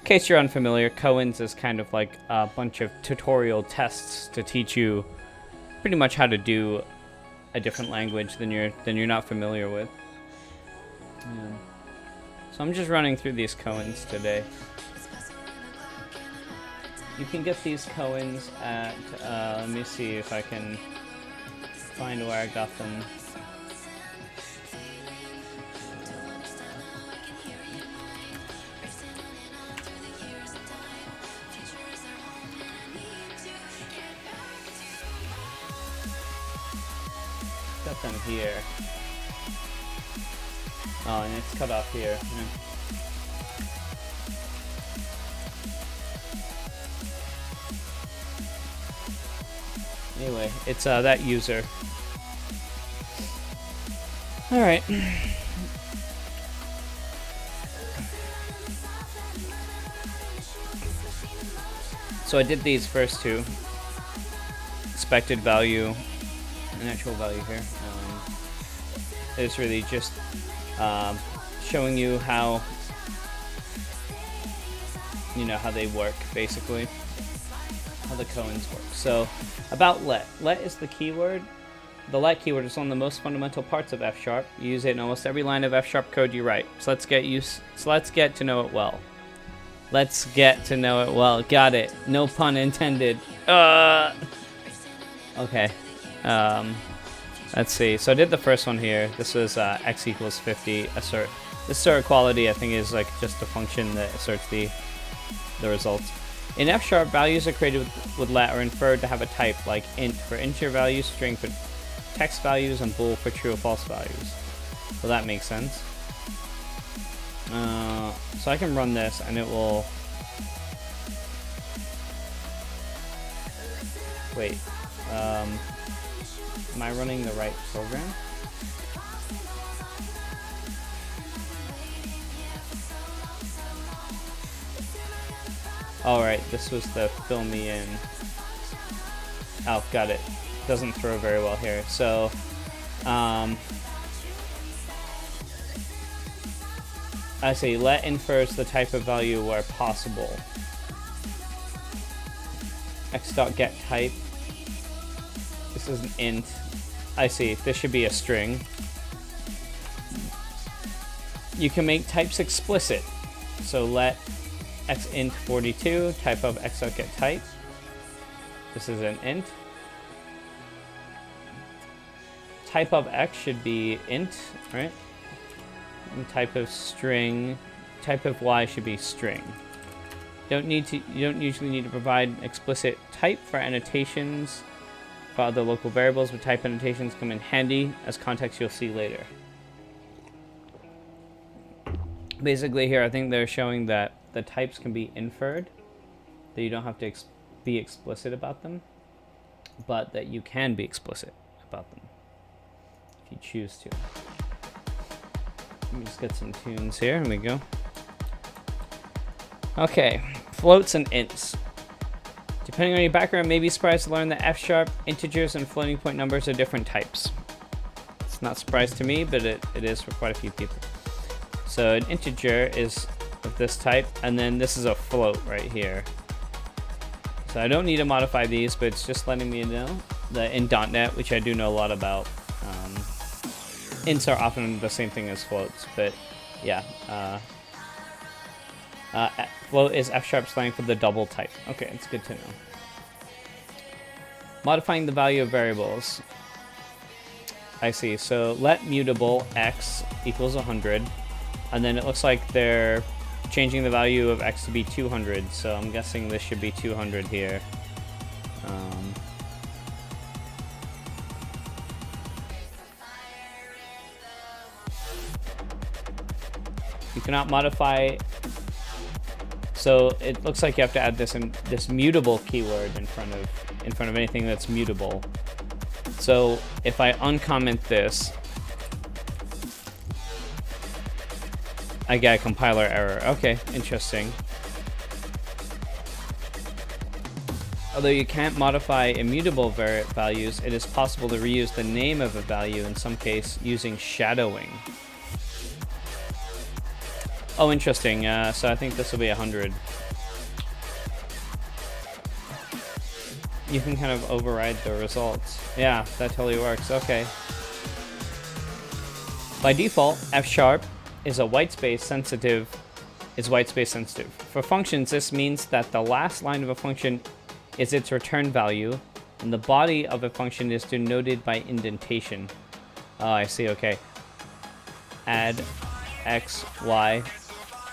case you're unfamiliar, Koans is kind of like a bunch of tutorial tests to teach you pretty much how to do a different language than you're not familiar with. Yeah. So I'm just running through these Koans today. You can get these Koans at, let me see if I can find where I got them. Got them here. Oh, and it's cut off here. Yeah. Anyway, it's that user. Alright. So I did these first two. Expected value and actual value here. It's really just showing you how, how they work, basically. How the Koans work. So, about let. Let is the keyword. The let keyword is one of the most fundamental parts of FSharp. You use it in almost every line of FSharp code you write. So let's get to know it well. Let's get to know it well. Got it. No pun intended. Okay. Let's see. So I did the first one here. This was x equals 50. Assert. This assert equality, I think, is like just a function that asserts the results. In FSharp, values are created with let or inferred to have a type, like int for integer values, string for text values, and bool for true or false values. So that makes sense. So I can run this, and it will... Wait. Am I running the right program? Alright, this was the fill me in. Oh, got it. Doesn't throw very well here. So, I say let infers the type of value where possible. x.getType. This is an int. I see. This should be a string. You can make types explicit. So let xint42 type of x.getType. This is an int. Type of x should be int, right? And type of y should be string. You don't usually need to provide explicit type for annotations for other local variables, but type annotations come in handy as context you'll see later. Basically here, I think they're showing that the types can be inferred, that you don't have to be explicit about them, but that you can be explicit about them if you choose to. Let me just get some tunes here. Here we go. Okay, floats and ints. Depending on your background, you may be surprised to learn that FSharp integers and floating point numbers are different types. It's not a surprise to me, but it is for quite a few people. So an integer is of this type, and then this is a float right here. So I don't need to modify these, but it's just letting me know that in .NET, which I do know a lot about, ints are often the same thing as floats, but yeah. Float is FSharp slang for the double type. Okay, it's good to know. Modifying the value of variables. I see. So let mutable x equals 100, and then it looks like they're changing the value of x to be 200. So I'm guessing this should be 200 here. You cannot modify. So it looks like you have to add this mutable keyword in front of anything that's mutable. So if I uncomment this, I get a compiler error. Okay, interesting. Although you can't modify immutable values, it is possible to reuse the name of a value in some case using shadowing. Oh, interesting. So I think this will be 100. You can kind of override the results. Yeah, that totally works. Okay. By default, F# is a whitespace sensitive. For functions, this means that the last line of a function is its return value, and the body of a function is denoted by indentation. Oh, I see. Okay. Add x, y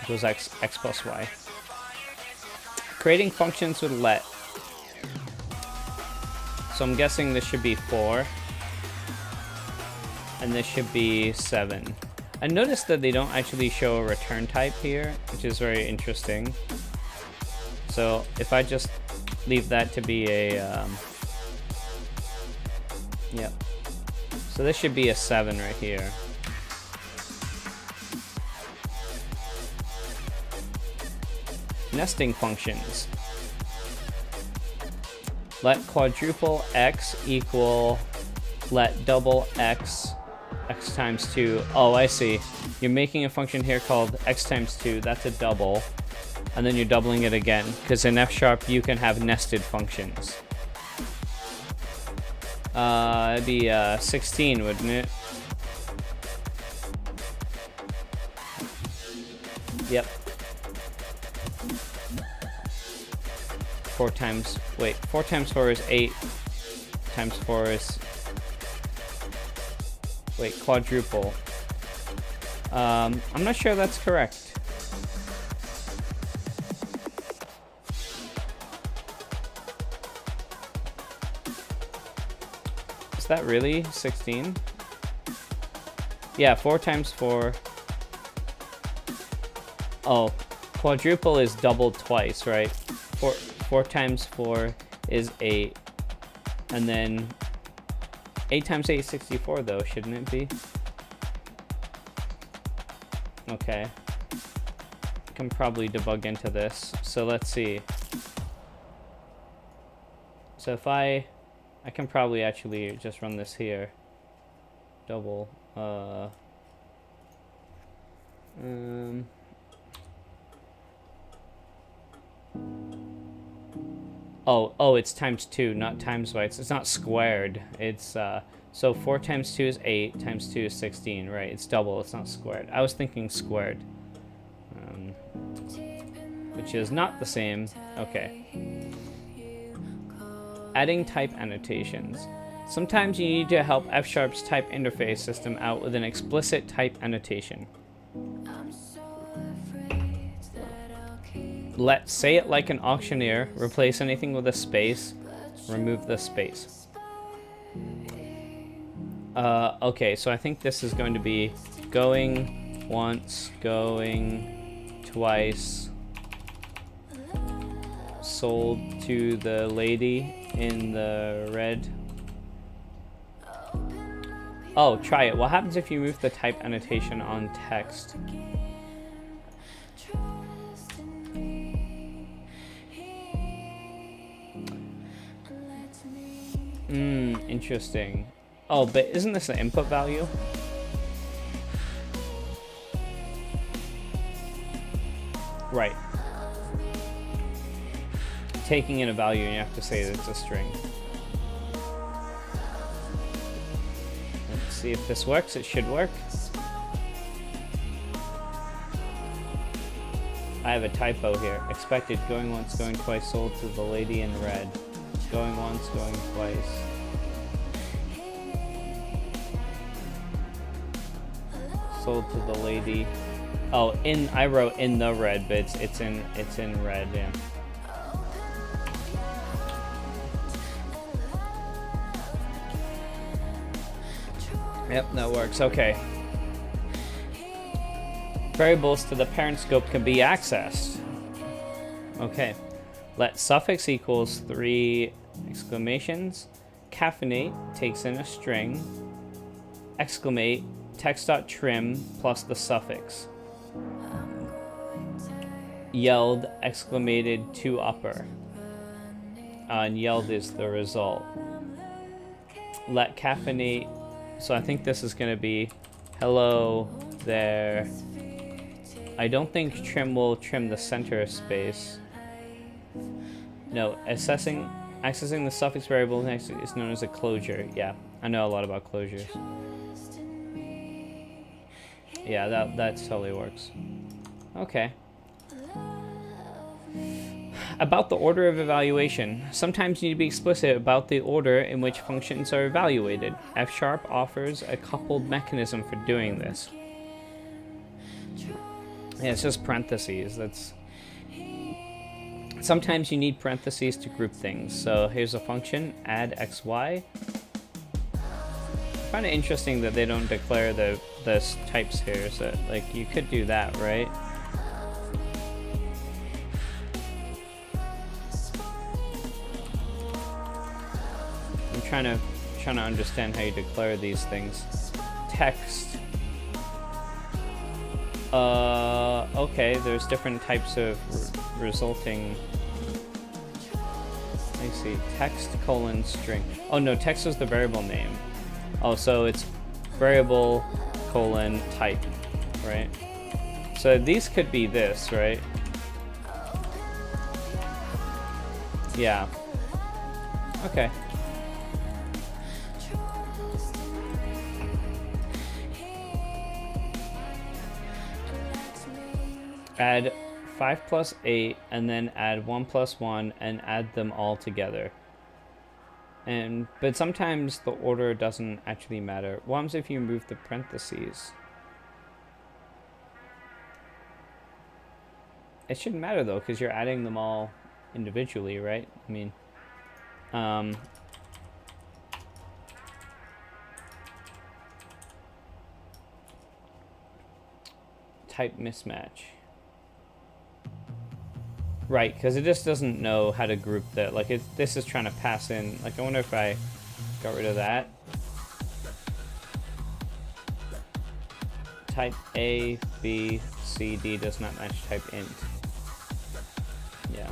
equals x plus y. Creating functions with let. So I'm guessing this should be 4. And this should be 7. I noticed that they don't actually show a return type here, which is very interesting. So if I just leave that to be a... yep. So this should be a 7 right here. Nesting functions. Let quadruple x equal let double x times 2. Oh, I see. You're making a function here called x times 2. That's a double. And then you're doubling it again. Because in F# you can have nested functions. It'd be 16, wouldn't it? Yep. 4 times 4 is 8 times 4 is, wait, quadruple. I'm not sure that's correct. Is that really 16? Yeah, 4 times 4. Oh, quadruple is doubled twice, right? 4 times 4 is 8. And then 8 times 8 is 64 though, shouldn't it be? Okay. I can probably debug into this. So let's see. So if I can probably actually just run this here. Double. Oh, it's times 2, not times y. It's not squared. It's so 4 times 2 is 8, times 2 is 16, right? It's double, it's not squared. I was thinking squared. Which is not the same. Okay. Adding type annotations. Sometimes you need to help F#'s type interface system out with an explicit type annotation. Let's say it like an auctioneer. Replace anything with a space. Remove the space. Okay, so I think this is going to be going once, going twice. Sold to the lady in the red. Oh, try it. What happens if you move the type annotation on text? Interesting. Oh, but isn't this the input value? Right. Taking in a value and you have to say that it's a string. Let's see if this works. It should work. I have a typo here. Expected going once, going twice, sold to the lady in red. Going once, going twice. Sold to the lady. Oh, I wrote in the red, but it's in red, yeah. Yep, that works. Okay. Variables to the parent scope can be accessed. Okay. Let suffix equals 3 exclamations. Caffeinate takes in a string. Exclamate text.trim plus the suffix. Yelled exclamated to upper. And yelled is the result. Let caffeinate. So I think this is going to be hello there. I don't think trim will trim the center space. No, accessing the suffix variable next is known as a closure. Yeah, I know a lot about closures. Yeah, that totally works. Okay. About the order of evaluation. Sometimes you need to be explicit about the order in which functions are evaluated. FSharp offers a coupled mechanism for doing this. Yeah, it's just parentheses. Sometimes you need parentheses to group things. So here's a function, add xy. I find it interesting that they don't declare the types here. So like you could do that, right? I'm trying to understand how you declare these things. Text. Okay, there's different types of resulting. Let me see. Text colon string. Oh no, text was the variable name. Oh, so it's variable colon type, right? So these could be this, right? Yeah. Okay. Add 5 plus 8 and then add 1 plus 1 and add them all together. But sometimes the order doesn't actually matter. What happens if you remove the parentheses? It shouldn't matter though, because you're adding them all individually, right? I mean, type mismatch. Right, because it just doesn't know how to group that. Like, this is trying to pass in. Like, I wonder if I got rid of that. Type A, B, C, D does not match type int. Yeah.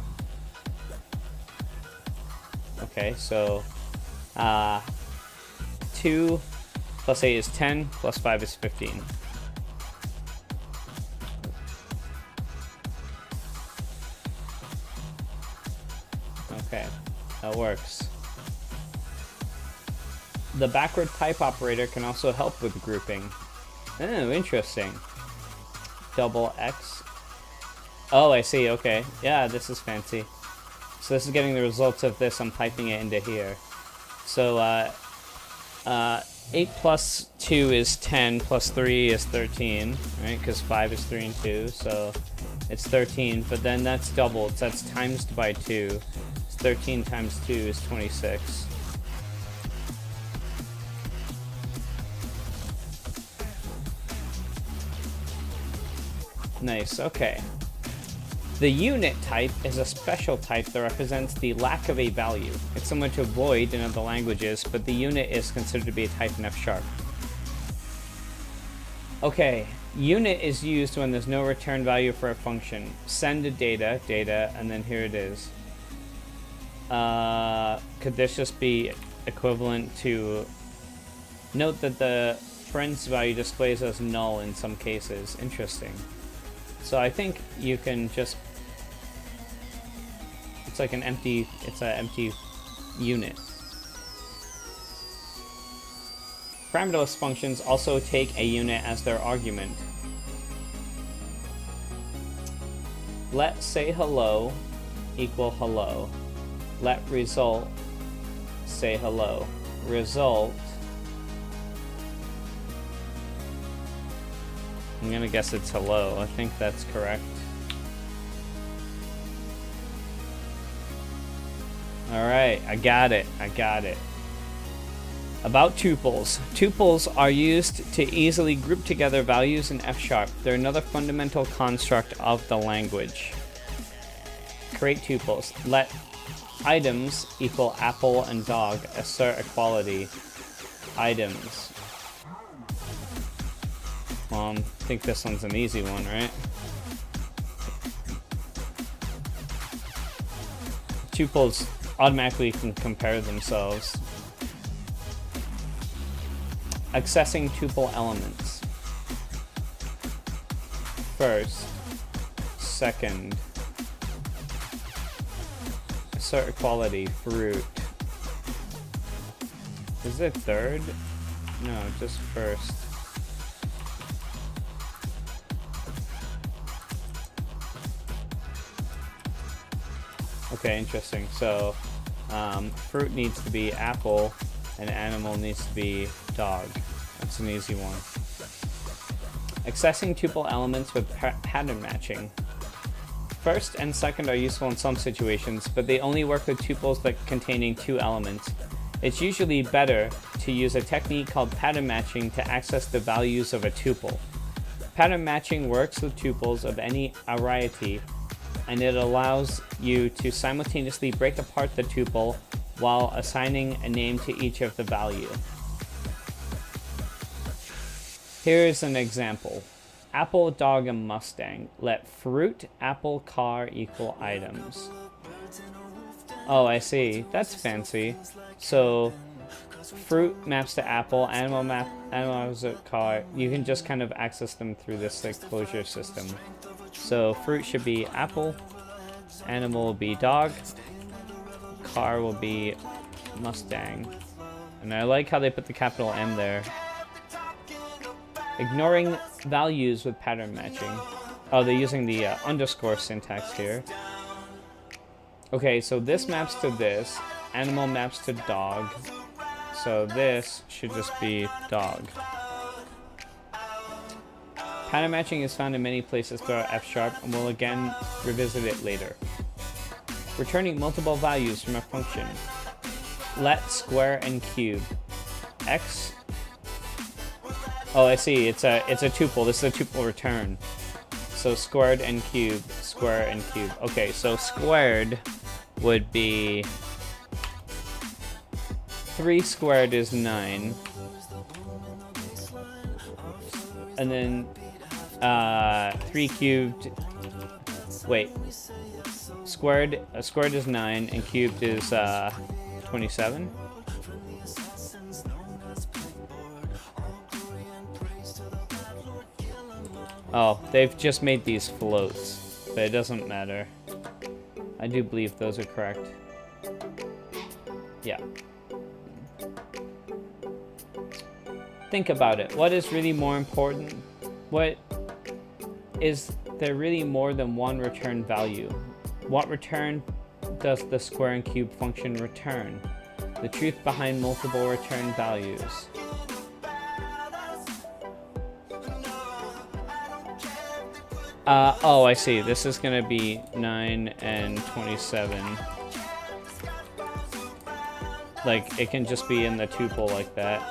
Okay, so 2 plus 8 is 10, plus 5 is 15. Okay, that works. The backward pipe operator can also help with grouping. Oh, interesting. Double X. Oh, I see, okay. Yeah, this is fancy. So this is getting the results of this, I'm piping it into here. So 8 plus 2 is 10, plus 3 is 13, right? Because 5 is 3 and 2, so it's 13, but then that's doubled, so that's times by 2. 13 times 2 is 26. Nice, okay. The unit type is a special type that represents the lack of a value. It's similar to void in other languages, but the unit is considered to be a type in FSharp. Okay, unit is used when there's no return value for a function. Send a data, and then here it is. Could this just be equivalent to... Note that the friends value displays as null in some cases. Interesting. So I think you can just... It's like an empty... It's an empty unit. Parameterless functions also take a unit as their argument. Let say hello equal hello. Let result say hello. Result. I'm gonna guess it's hello. I think that's correct. Alright, I got it. About tuples. Tuples are used to easily group together values in FSharp. They're another fundamental construct of the language. Create tuples. Let items equal apple and dog. Assert equality. Items. I think this one's an easy one, right? Tuples automatically can compare themselves. Accessing tuple elements. first, second, assert equality, fruit. Is it third? No, just first. Okay, interesting. So, fruit needs to be apple, and animal needs to be dog. That's an easy one. Accessing tuple elements with pattern matching. First and second are useful in some situations, but they only work with tuples that containing 2 elements. It's usually better to use a technique called pattern matching to access the values of a tuple. Pattern matching works with tuples of any variety, and it allows you to simultaneously break apart the tuple while assigning a name to each of the value. Here is an example. Apple, dog, and Mustang. Let fruit, apple, car equal items. Oh, I see. That's fancy. So, fruit maps to apple, animal maps to car. You can just kind of access them through this like closure system. So, fruit should be apple, animal will be dog, car will be Mustang. And I like how they put the capital M there. Ignoring values with pattern matching. Oh, they're using the underscore syntax here. Okay, so this maps to this. Animal maps to dog. So this should just be dog. Pattern matching is found in many places throughout FSharp, and we'll again revisit it later. Returning multiple values from a function. Let square and cube. X. Oh, I see. It's a tuple. This is a tuple return. So squared and cube, square and cube. Okay, so squared would be 3 squared is 9. And then 3 cubed. Wait. Squared is 9 and cubed is 27. Oh, they've just made these floats, but it doesn't matter. I do believe those are correct. Yeah. Think about it. What is really more important? What is there really more than one return value? What return does the square and cube function return? The truth behind multiple return values. Oh, I see. This is going to be 9 and 27. Like, it can just be in the tuple like that.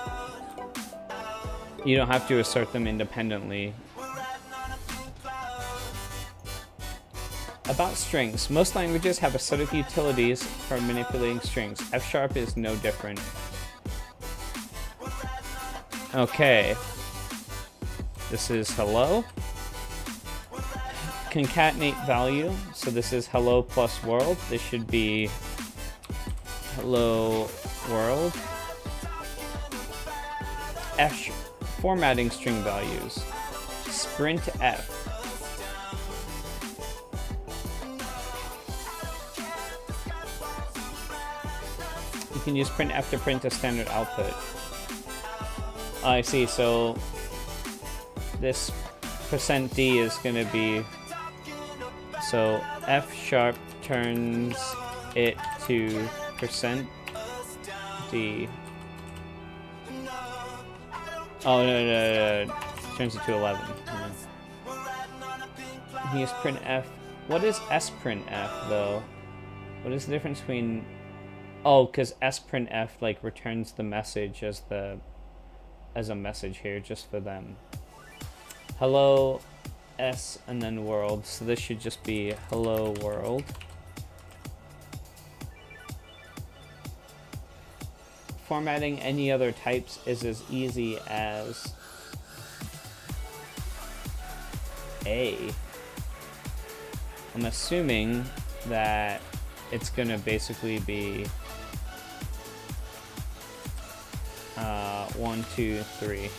You don't have to assert them independently. About strings. Most languages have a set of utilities for manipulating strings. FSharp is no different. Okay. This is hello. Concatenate value. So this is hello plus world. This should be hello world. Formatting string values. Sprint F. You can use printf to print a standard output. I see, so this %d is going to be, so FSharp turns it to %d. Oh, no. Turns it to 11. You can use printf. What is sprintf, though? What is the difference between... Oh, because sprintf like returns the message as a message here just for them. Hello s and then world. So this should just be hello world. Formatting any other types is as easy as A. I'm assuming that it's gonna basically be 1, 2, 3.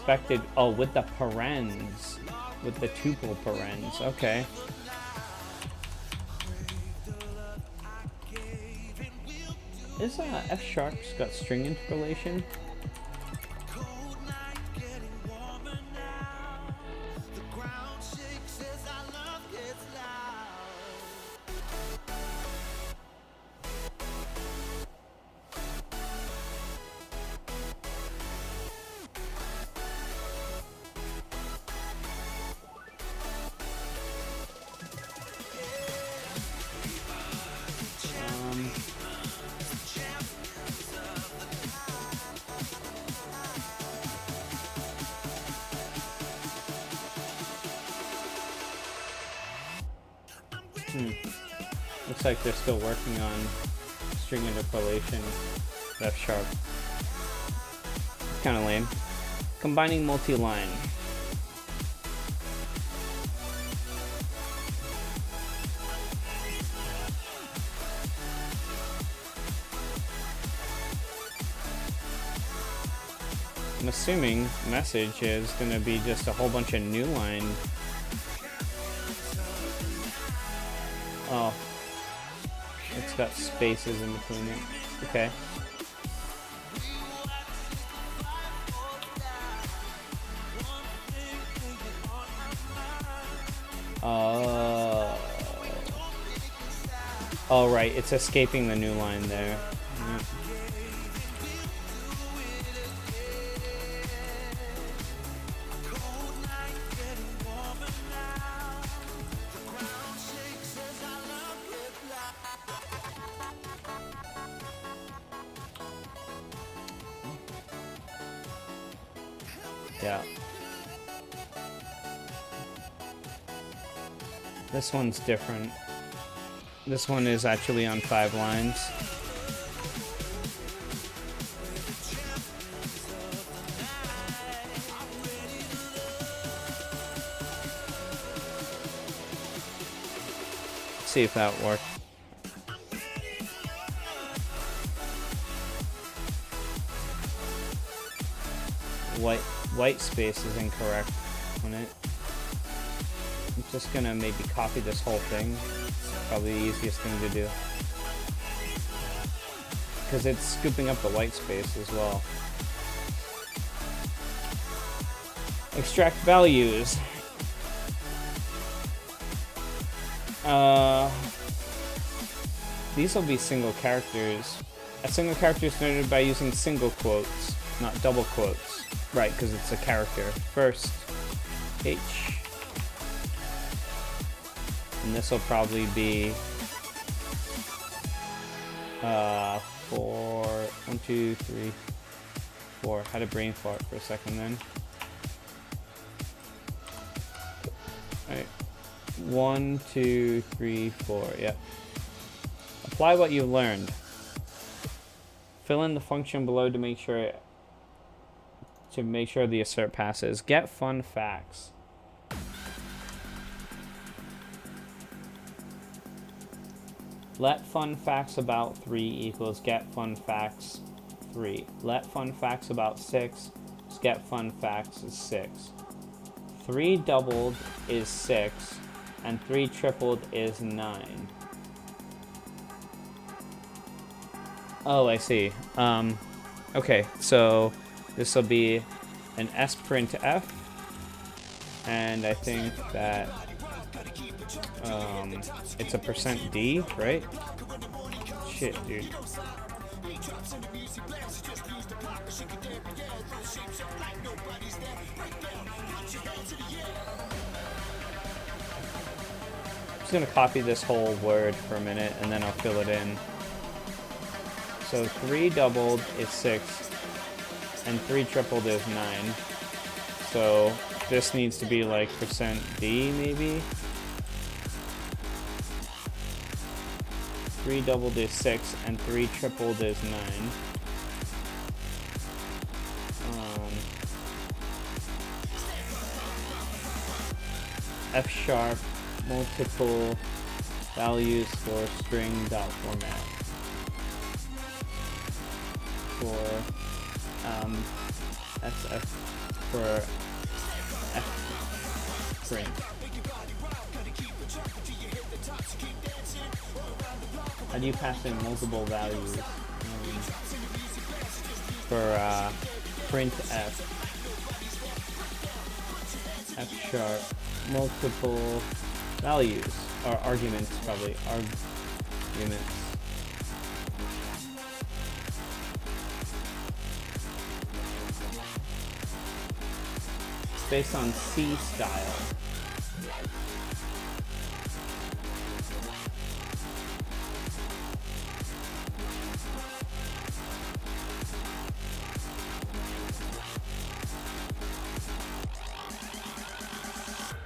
expected. Oh, with the parens. With the tuple parens. Okay. Is F-Sharp's got string interpolation? Looks like they're still working on string interpolation with F-Sharp. Kind of lame. Combining multi-line. I'm assuming message is going to be just a whole bunch of new line. Oh. It's got spaces in between it. Okay. Oh, right. It's escaping the new line there. Yeah. Yeah. This one's different. This one is actually on 5 lines. Let's see if that worked. White space is incorrect on it. I'm just gonna maybe copy this whole thing. Probably the easiest thing to do. Because it's scooping up the white space as well. Extract values. These will be single characters. A single character is denoted by using single quotes, not double quotes. Right, because it's a character. First, H. And this will probably be 4, 1, 2, 3, 4. Had a brain fart for a second then. Alright. 1, 2, 3, 4. Yep. Apply what you've learned. Fill in the function below to make sure the assert passes. Get fun facts. Let fun facts about 3 equals get fun facts 3. Let fun facts about 6 is get fun facts is 6. 3 doubled is 6, and 3 tripled is 9. Oh, I see. Okay, so this will be an sprintf, and I think that it's a %d, right? Shit, dude. I'm just gonna copy this whole word for a minute, and then I'll fill it in. So 3 doubled is 6, and 3 tripled is 9. So this needs to be like %d, maybe? 3 doubled is 6, and 3 tripled is 9. F# multiple values for string dot format. For SF for F print. How do you pass in multiple values for print F#, multiple values, or arguments, probably, arguments. It's based on C style.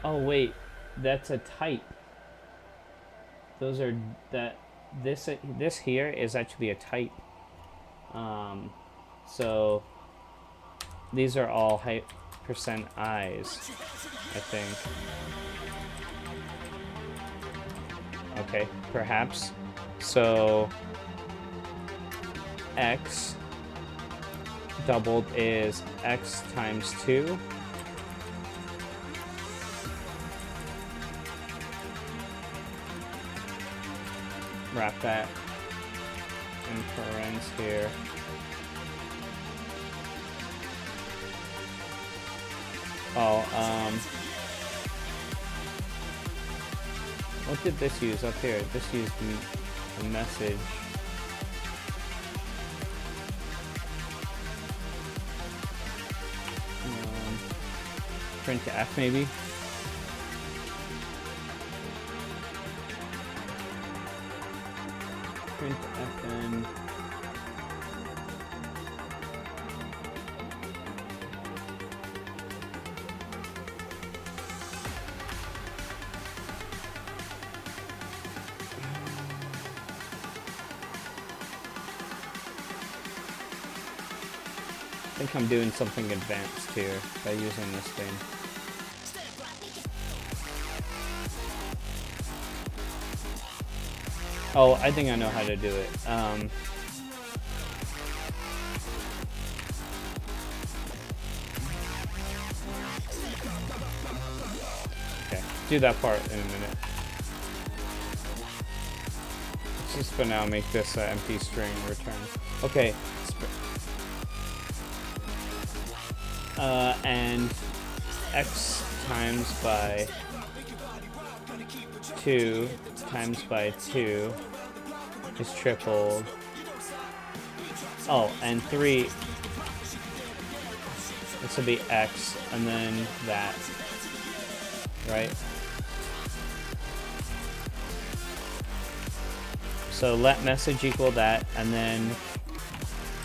Oh wait, that's a type. Those are this here is actually a type. So these are all %i's, I think. Okay, perhaps. So x doubled is x times 2. Wrap that in parens here. Oh, what did this use up here? This used a message. Print to F maybe? Print FN. I think I'm doing something advanced here by using this thing. Oh, I think I know how to do it. Okay, do that part in a minute. Let's just for now make this empty string return. Okay. And x times by 2 times by 2 is tripled. Oh, and 3, this will be x, and then that, right? So let message equal that, and then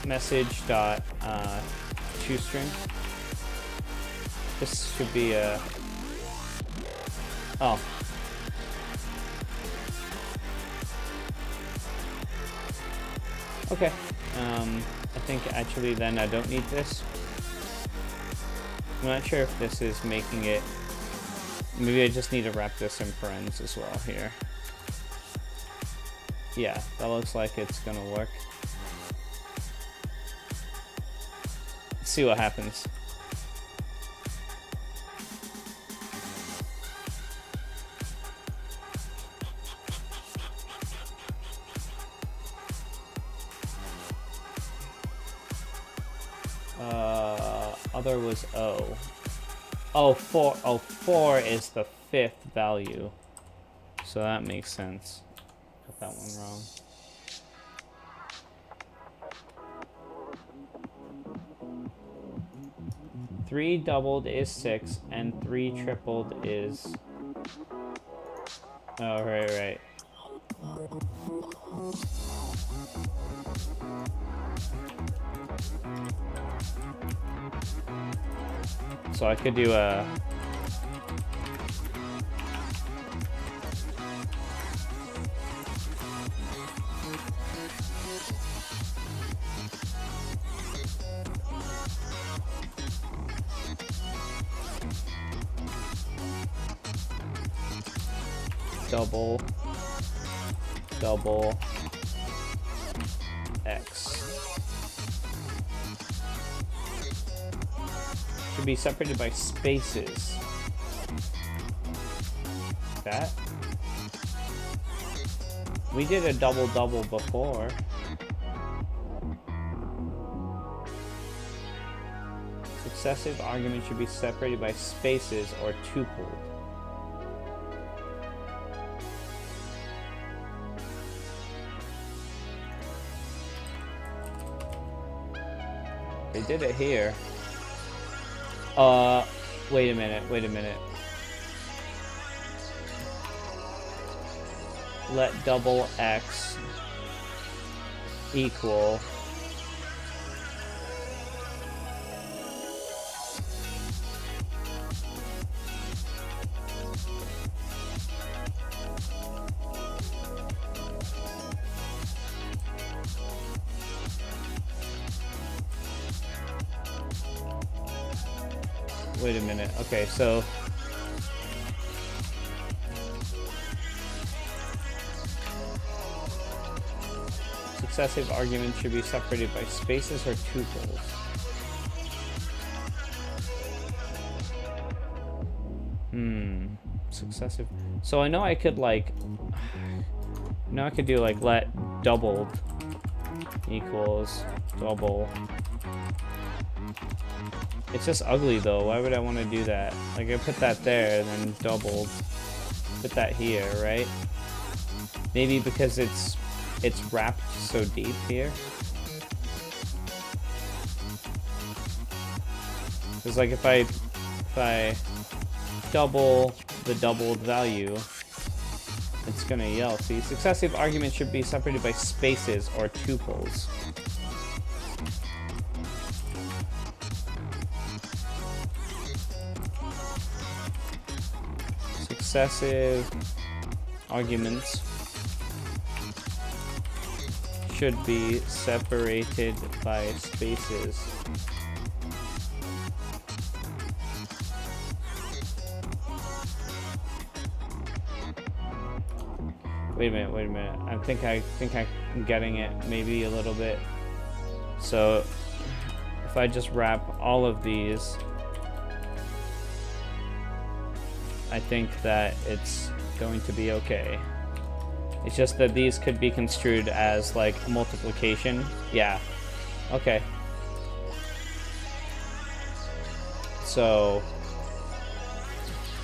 message dot toString. This should be a... Oh. Okay. I think actually then I don't need this. I'm not sure if this is making it... Maybe I just need to wrap this in parens as well here. Yeah, that looks like it's gonna work. Let's see what happens. Other was O. Oh, 4. Oh, 4 is the 5th value. So that makes sense. Got that one wrong. Three doubled is 6, and 3 tripled is... Oh, right. So I could do a... double x. should be separated by spaces. That? We did a double-double before. Successive arguments should be separated by spaces or tupled. They did it here. Wait a minute. Let double x equal wait a minute. Okay, so successive arguments should be separated by spaces or tuples. Successive. So I know I could like, now I could do like let doubled equals double. It's just ugly though. Why would I want to do that? Like I put that there and then doubled. Put that here, right? Maybe because it's wrapped so deep here. Because like if I double the doubled value, it's gonna yell. See, successive arguments should be separated by spaces or tuples. Successive arguments should be separated by spaces. Wait a minute. I think I'm getting it maybe a little bit. So if I just wrap all of these, I think that it's going to be okay. It's just that these could be construed as like a multiplication. Yeah. Okay. So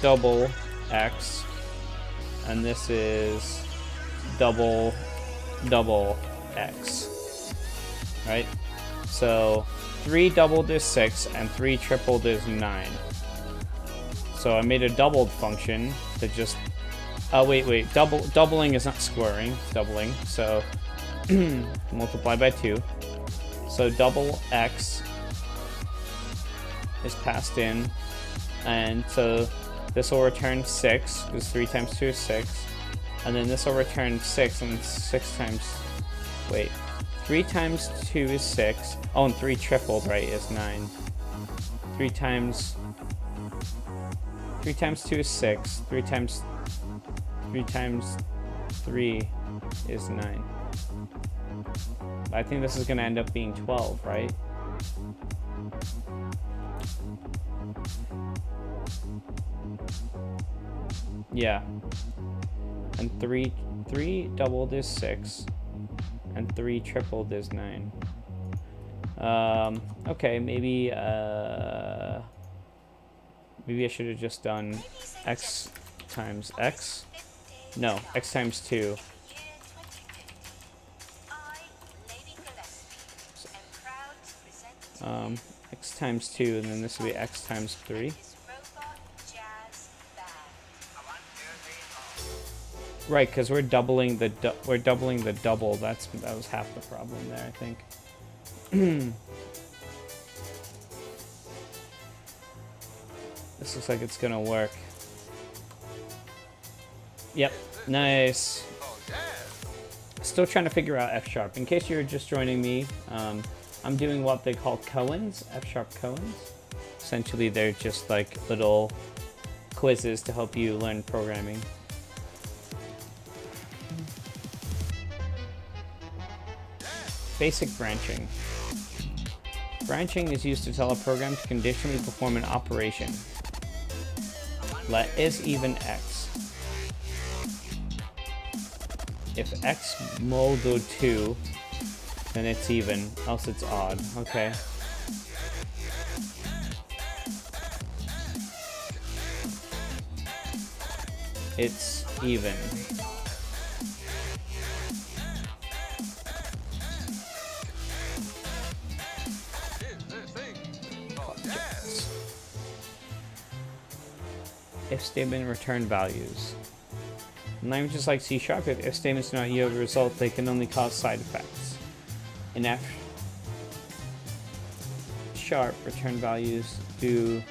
double x, and this is double x, right? So 3 doubled is 6 and 3 tripled is 9. So I made a doubled function that just wait, doubling is not squaring, it's doubling. So multiply by 2. So double x is passed in, and so this will return 6 because 3 times 2 is 6. And then this will return 6, and 6 times, wait, 3 times 2 is 6. Oh, and 3 tripled, right, is 9. 3 times 2 is 6. 3 times 3 is 9. I think this is going to end up being 12, right? Yeah. And 3 doubled is 6, and 3 tripled is 9. Okay, maybe I should have just done x times x. No, x times 2. X times 2, and then this will be x times 3. Right, because we're doubling the double. That was half the problem there, I think. This looks like it's gonna work. Yep, nice. Still trying to figure out FSharp. In case you're just joining me, I'm doing what they call Koans, FSharp Koans. Essentially, they're just like little quizzes to help you learn programming. Basic branching. Branching is used to tell a program to conditionally perform an operation. Let is even x. If x modo 2, then it's even, else it's odd. Okay. It's even. If statement return values. In languages like C#, if statements do not yield a result, they can only cause side effects. In FSharp, return values due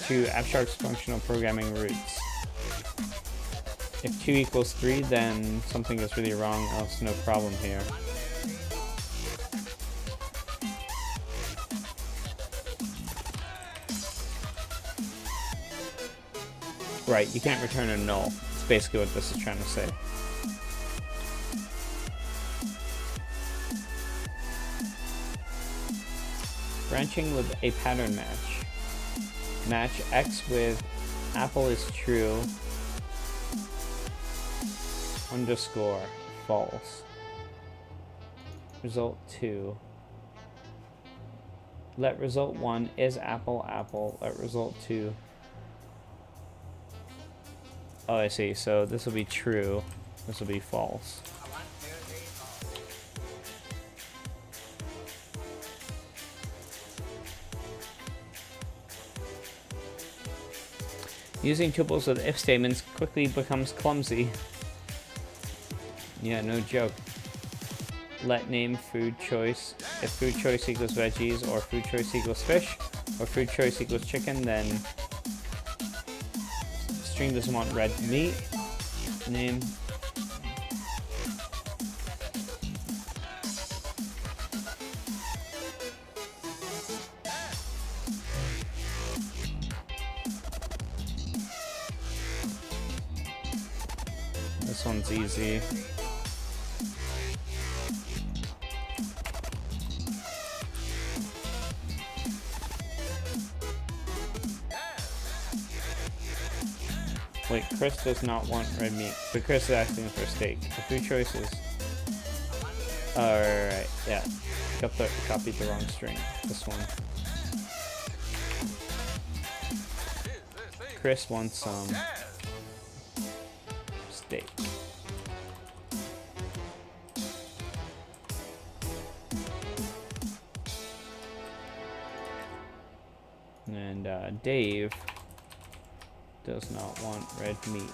to FSharp's functional programming roots. If 2 equals 3, then something is really wrong, else no problem here. Right, you can't return a null. That's basically what this is trying to say. Branching with a pattern match. Match x with apple is true underscore false. Result 2. Let result 1 is apple apple. Let result 2. Oh, I see. So this will be true. This will be false. Using tuples with if statements quickly becomes clumsy. Yeah, no joke. Let name food choice. If food choice equals veggies, or food choice equals fish, or food choice equals chicken, then string doesn't want red meat. Name. This one's easy. Wait, Chris does not want red meat, but Chris is asking for steak. The food choices. Alright, yeah. Copied the wrong string. This one. Chris wants some steak. And Dave does not want red meat.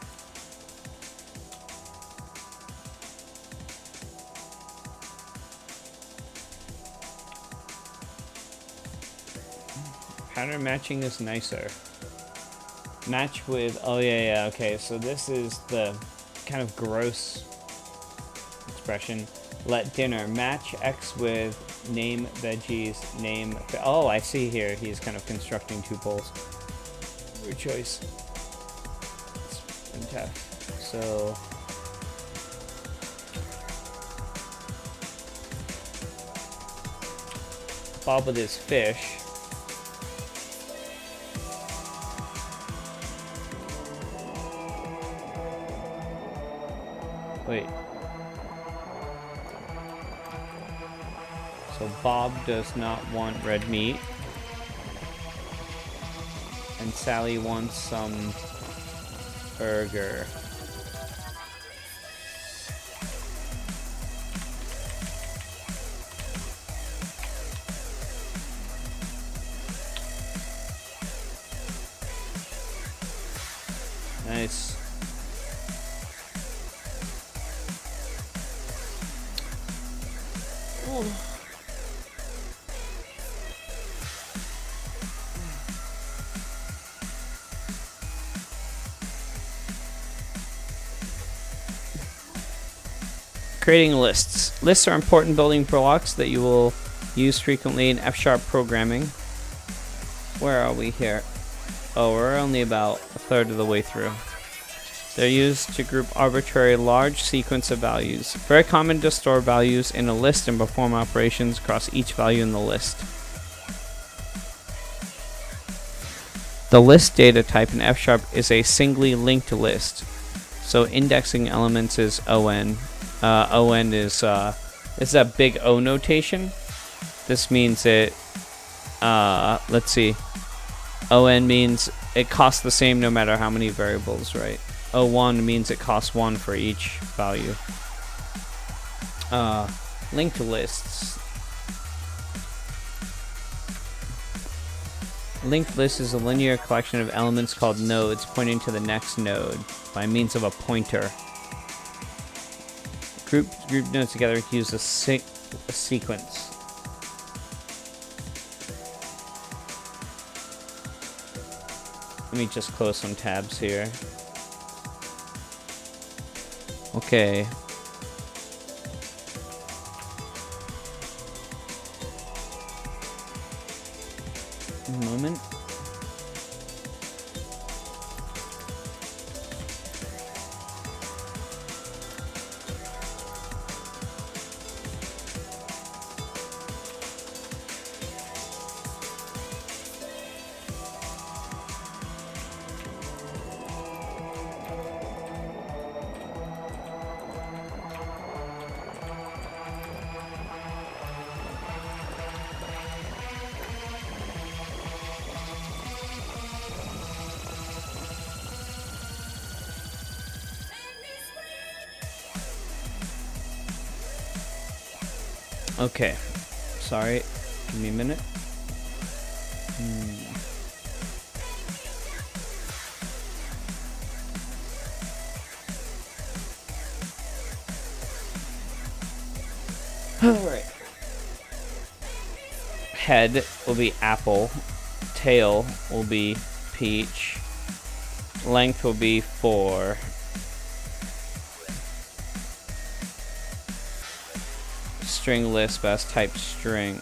Pattern matching is nicer. Match with, oh yeah, okay, so this is the kind of gross expression. Let dinner match x with name veggies, name, oh, I see here, he's kind of constructing tuples. Weird choice. So Bob with his fish. Wait. So Bob does not want red meat. And Sally wants some burger. Nice. Ooh. Creating lists. Lists are important building blocks that you will use frequently in FSharp programming. Where are we here? Oh, we're only about a third of the way through. They're used to group arbitrary large sequence of values. Very common to store values in a list and perform operations across each value in the list. The list data type in F# is a singly linked list. So indexing elements is ON. ON is a big O notation. This means it, let's see. ON means it costs the same no matter how many variables, right? O1 means it costs 1 for each value. Linked lists. Linked list is a linear collection of elements called nodes pointing to the next node by means of a pointer. Group nodes together to use a sequence. Let me just close some tabs here. Okay. A moment. Okay, sorry, give me a minute. Alright. Head will be apple, tail will be peach, length will be 4. String list as type string.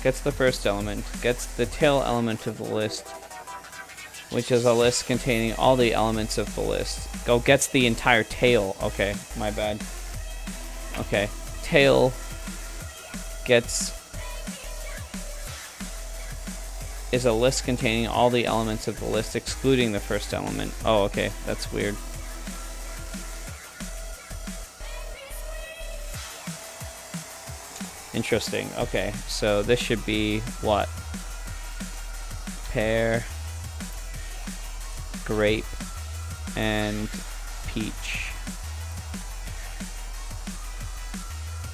Gets the first element, gets the tail element of the list, which is a list containing all the elements of the list. Gets the entire tail. Okay, my bad. Okay, tail is a list containing all the elements of the list excluding the first element. Oh, okay, that's weird. Interesting. Okay, so this should be what? Pear, grape, and peach.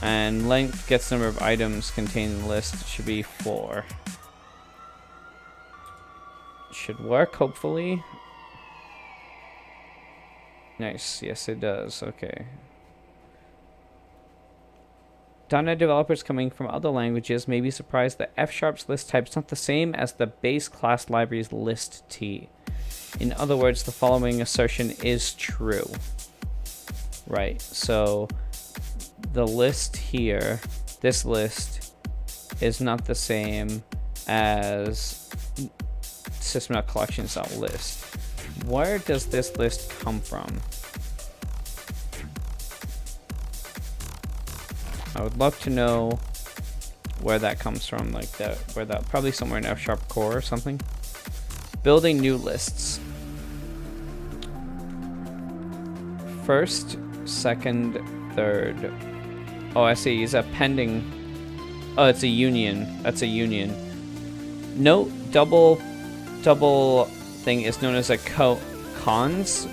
And length gets number of items contained in the list should be 4. Should work, hopefully. Nice. Yes, it does. Okay. .NET developers coming from other languages may be surprised that F# list type is not the same as the base class library's list T. In other words, the following assertion is true. Right, so the list here, this list, is not the same as system.collections.list. Where does this list come from? I would love to know where that comes from, like that, where that, probably somewhere in FSharp core or something. Building new lists. First, second, third. Oh, I see. Is appending. Oh, it's a union. That's a union. Note double thing is known as a cons.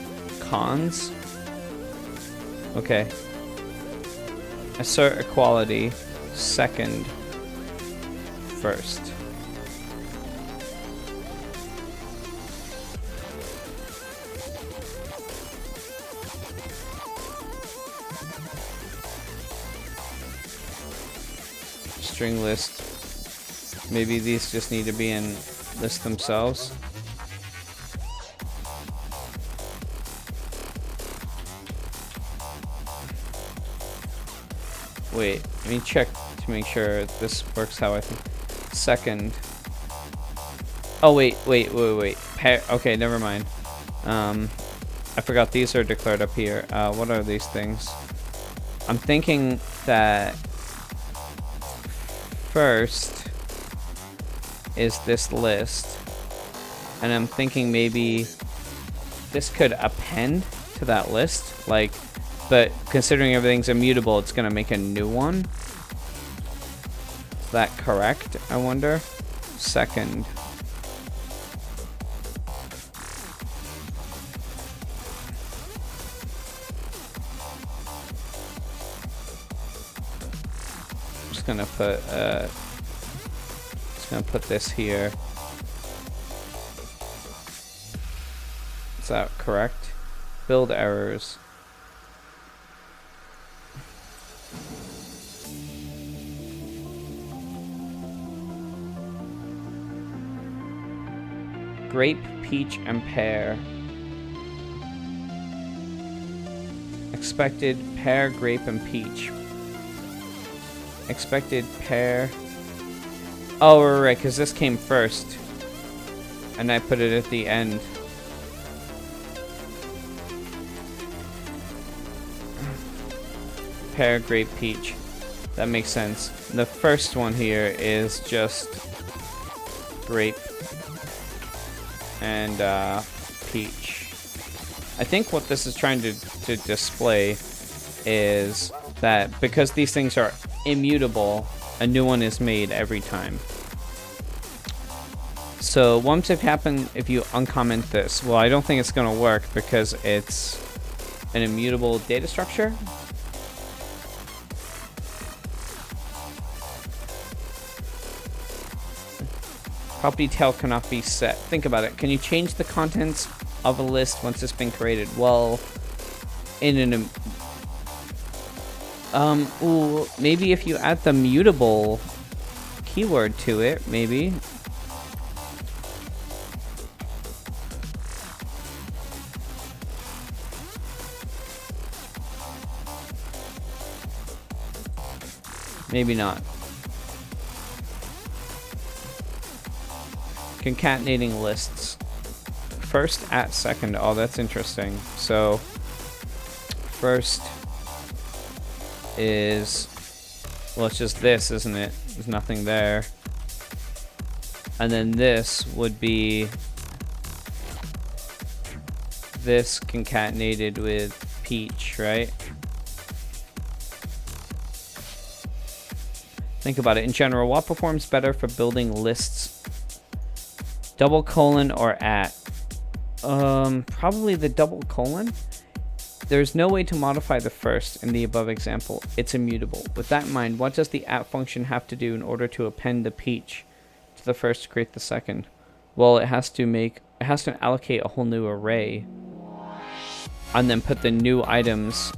Okay. Assert equality, second, first. String list. Maybe these just need to be in list themselves. Wait, let me check to make sure this works how I think. Second. Oh, wait. Okay, never mind. I forgot these are declared up here. What are these things? I'm thinking that first is this list, and I'm thinking maybe this could append to that list, like, but considering everything's immutable, it's gonna make a new one. Is that correct, I wonder? Second. Gonna put this here. Is that correct? Build errors. Grape, peach, and pear. Expected pear, grape, and peach. Expected pear. Oh, right, because this came first. And I put it at the end. Pear, grape, peach. That makes sense. The first one here is just grape and peach. I think what this is trying to display is that because these things are immutable, a new one is made every time. So what would happen if you uncomment this? Well, I don't think it's going to work because it's an immutable data structure. Property tail cannot be set. Think about it. Can you change the contents of a list once it's been created? Well, in an ooh, maybe if you add the mutable keyword to it, maybe. Maybe not. Concatenating lists. First at second. Oh, that's interesting. So, first is, well, it's just this, isn't it? There's nothing there. And then this would be this concatenated with peach, right? Think about it. In general, what performs better for building lists? Double colon or at? Probably the double colon. There's no way to modify the first in the above example. It's immutable. With that in mind, what does the at function have to do in order to append the peach to the first to create the second? Well, it has to allocate a whole new array and then put the new items.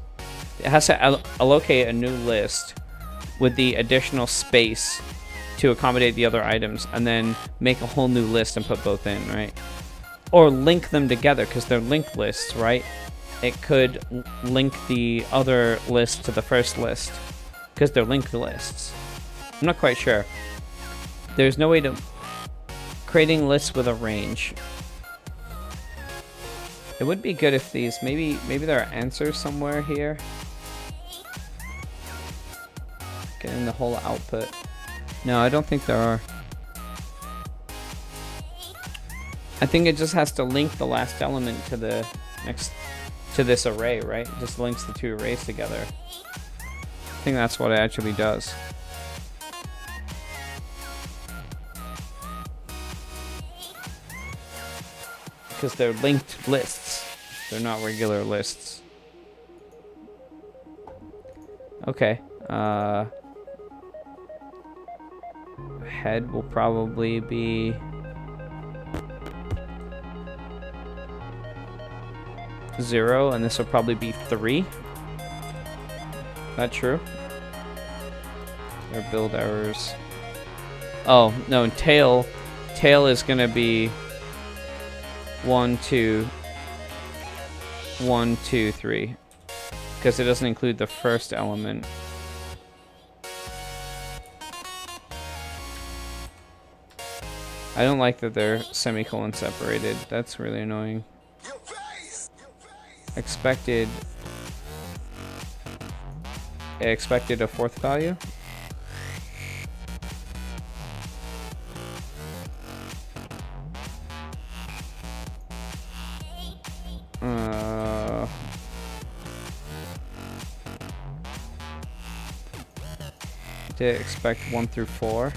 It has to allocate a new list with the additional space to accommodate the other items, and then make a whole new list and put both in, right? Or link them together because they're linked lists, right? It could link the other list to the first list because they're linked lists. I'm not quite sure. There's no way to creating lists with a range. It would be good if these, maybe there are answers somewhere here. Getting the whole output. No, I don't think there are. I think it just has to link the last element to the next, to this array, right? It just links the two arrays together. I think that's what it actually does. Because they're linked lists. They're not regular lists. Okay. Head will probably be 0, and this will probably be 3. That true? Or build errors. Oh, no, tail is gonna be 1, 2, 1, 2, 3. Because it doesn't include the first element. I don't like that they're semicolon separated. That's really annoying. expected a fourth value. Did it expect 1 through 4?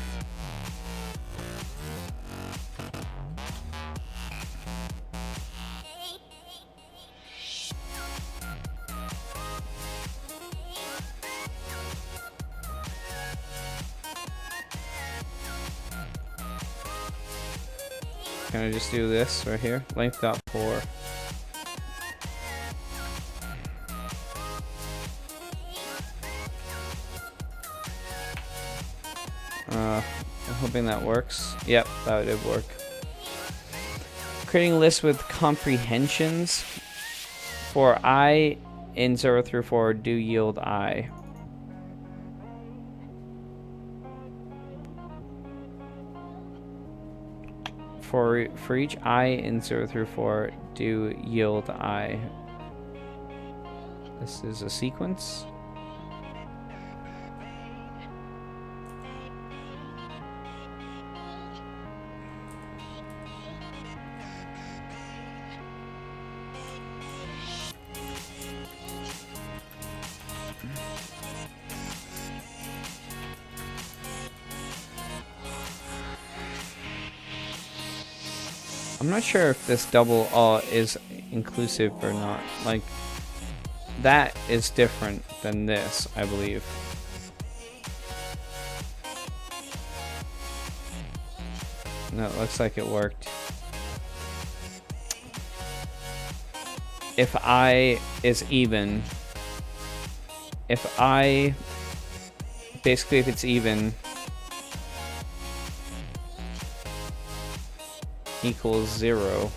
Can I just do this right here? Length dot 4. I'm hoping that works. Yep, that did work. Creating lists with comprehensions for I in 0 through 4 do yield I. For each I in 0 through 4 do yield I. This is a sequence. I'm not sure if this double is inclusive or not. Like, that is different than this, I believe. No, it looks like it worked. If I is even, basically if it's even, equals 0,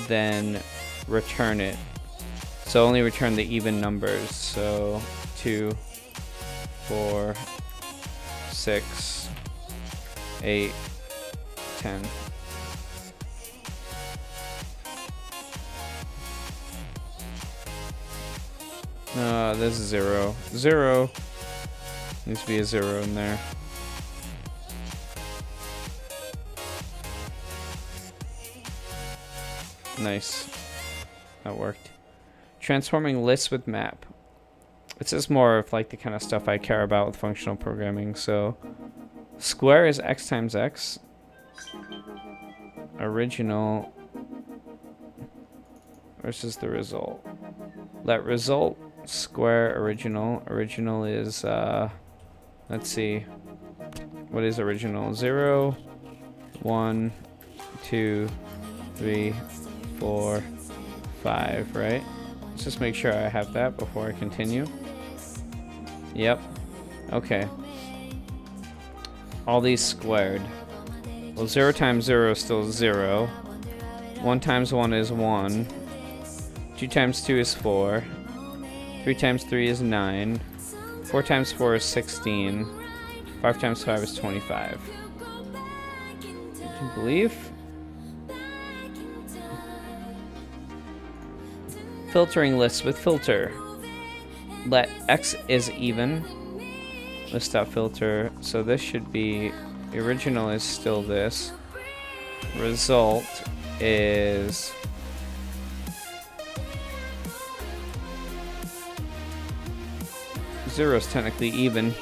then return it. So only return the even numbers. So 2, 4, 6, 8, 10. This is 0. 0 needs to be a 0 in there. Nice. That worked. Transforming lists with map. This is more of like the kind of stuff I care about with functional programming. So square is x times x. Original versus the result. Let result square original. Original is let's see. What is original? 0, 1, 2, 3, 4, 5, right? Let's just make sure I have that before I continue. Yep. Okay. All these squared. Well, 0 times 0 is still 0. 1 times 1 is 1. 2 times 2 is 4. 3 times 3 is 9. 4 times 4 is 16. 5 times 5 is 25. I believe. Filtering lists with filter. Let x is even. List.filter. So this should be, the original is still this. Result is zero is technically even.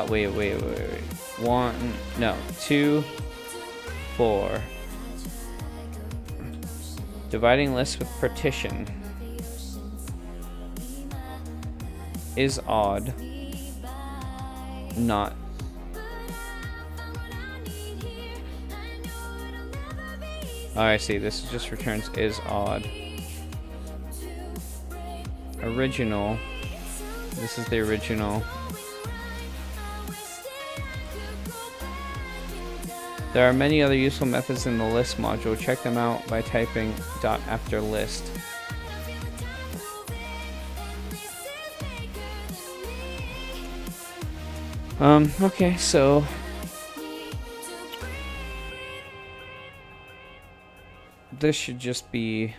Wait. 1, no, 2, 4. Dividing lists with partition is odd, not. Oh, I see. This just returns is odd. Original. This is the original. There are many other useful methods in the list module. Check them out by typing dot after list. Okay, so this should just be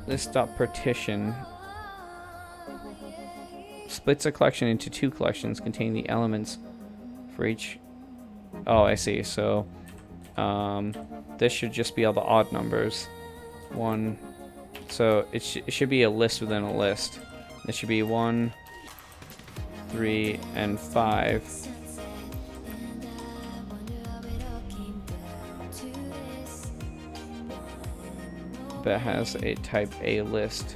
list.partition splits a collection into two collections containing the elements for each. Oh, I see. So this should just be all the odd numbers. One. So it should be a list within a list. It should be 1, 3, and 5. That has a type A list.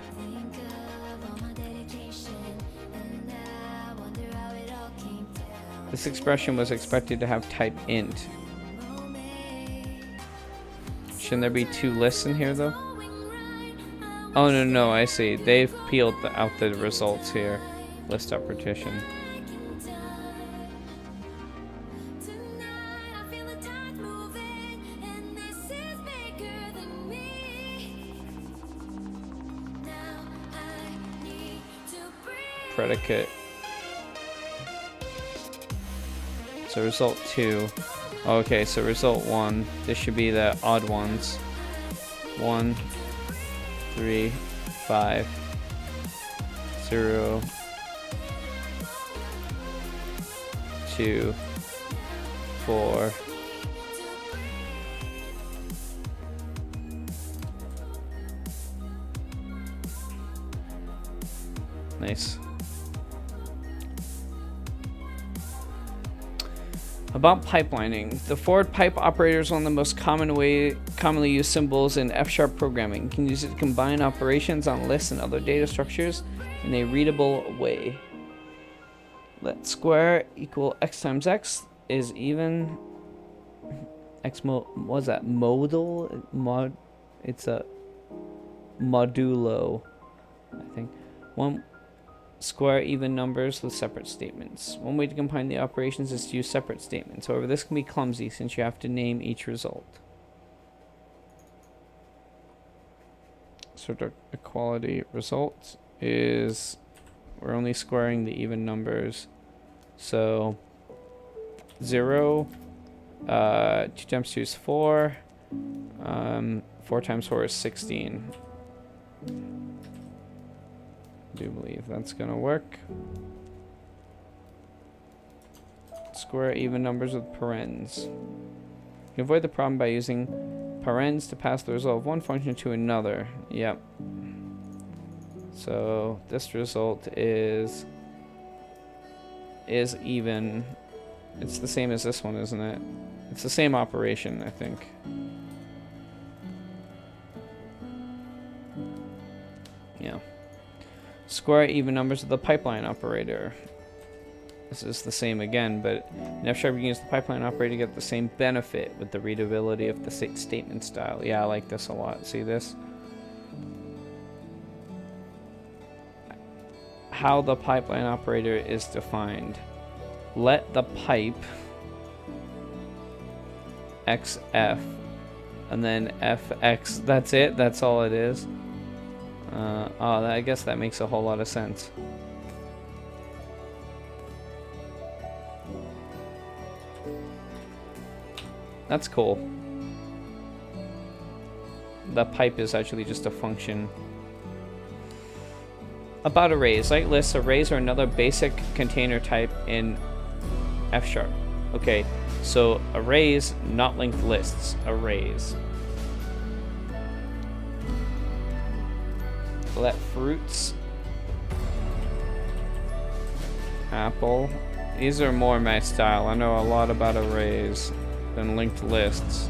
This expression was expected to have type int. Shouldn't there be two lists in here though? Oh no, I see. They've peeled out the results here. List.partition. Predicate. So result 2. Okay, so result 1. This should be the odd ones. 1, 3, 5, 0, 2, 4. Nice. About pipelining. The forward pipe operator is one of the most commonly used symbols in F# programming. You can use it to combine operations on lists and other data structures in a readable way. Let square equal x times x is even what is that? Modal? It's a modulo, I think. One square even numbers with separate statements. One way to combine the operations is to use separate statements. However, this can be clumsy since you have to name each result. Sort of equality result is we're only squaring the even numbers. So 0, 2 times 2 is 4, 4 times 4 is 16. I do believe that's gonna work. Square even numbers with parens. You can avoid the problem by using parens to pass the result of one function to another. Yep. So this result is even. It's the same as this one, isn't it? It's the same operation, I think. Yeah. Square even numbers with the pipeline operator. This is the same again, but in F# you can use the pipeline operator to get the same benefit with the readability of the statement style. Yeah, I like this a lot. See this? How the pipeline operator is defined. Let the pipe xf and then fx. That's it? That's all it is? I guess that makes a whole lot of sense. That's cool. The pipe is actually just a function. About arrays. Like lists, arrays are another basic container type in F#. Okay, so arrays, not linked lists. Arrays. Let fruits. Apple. These are more my style. I know a lot about arrays than linked lists.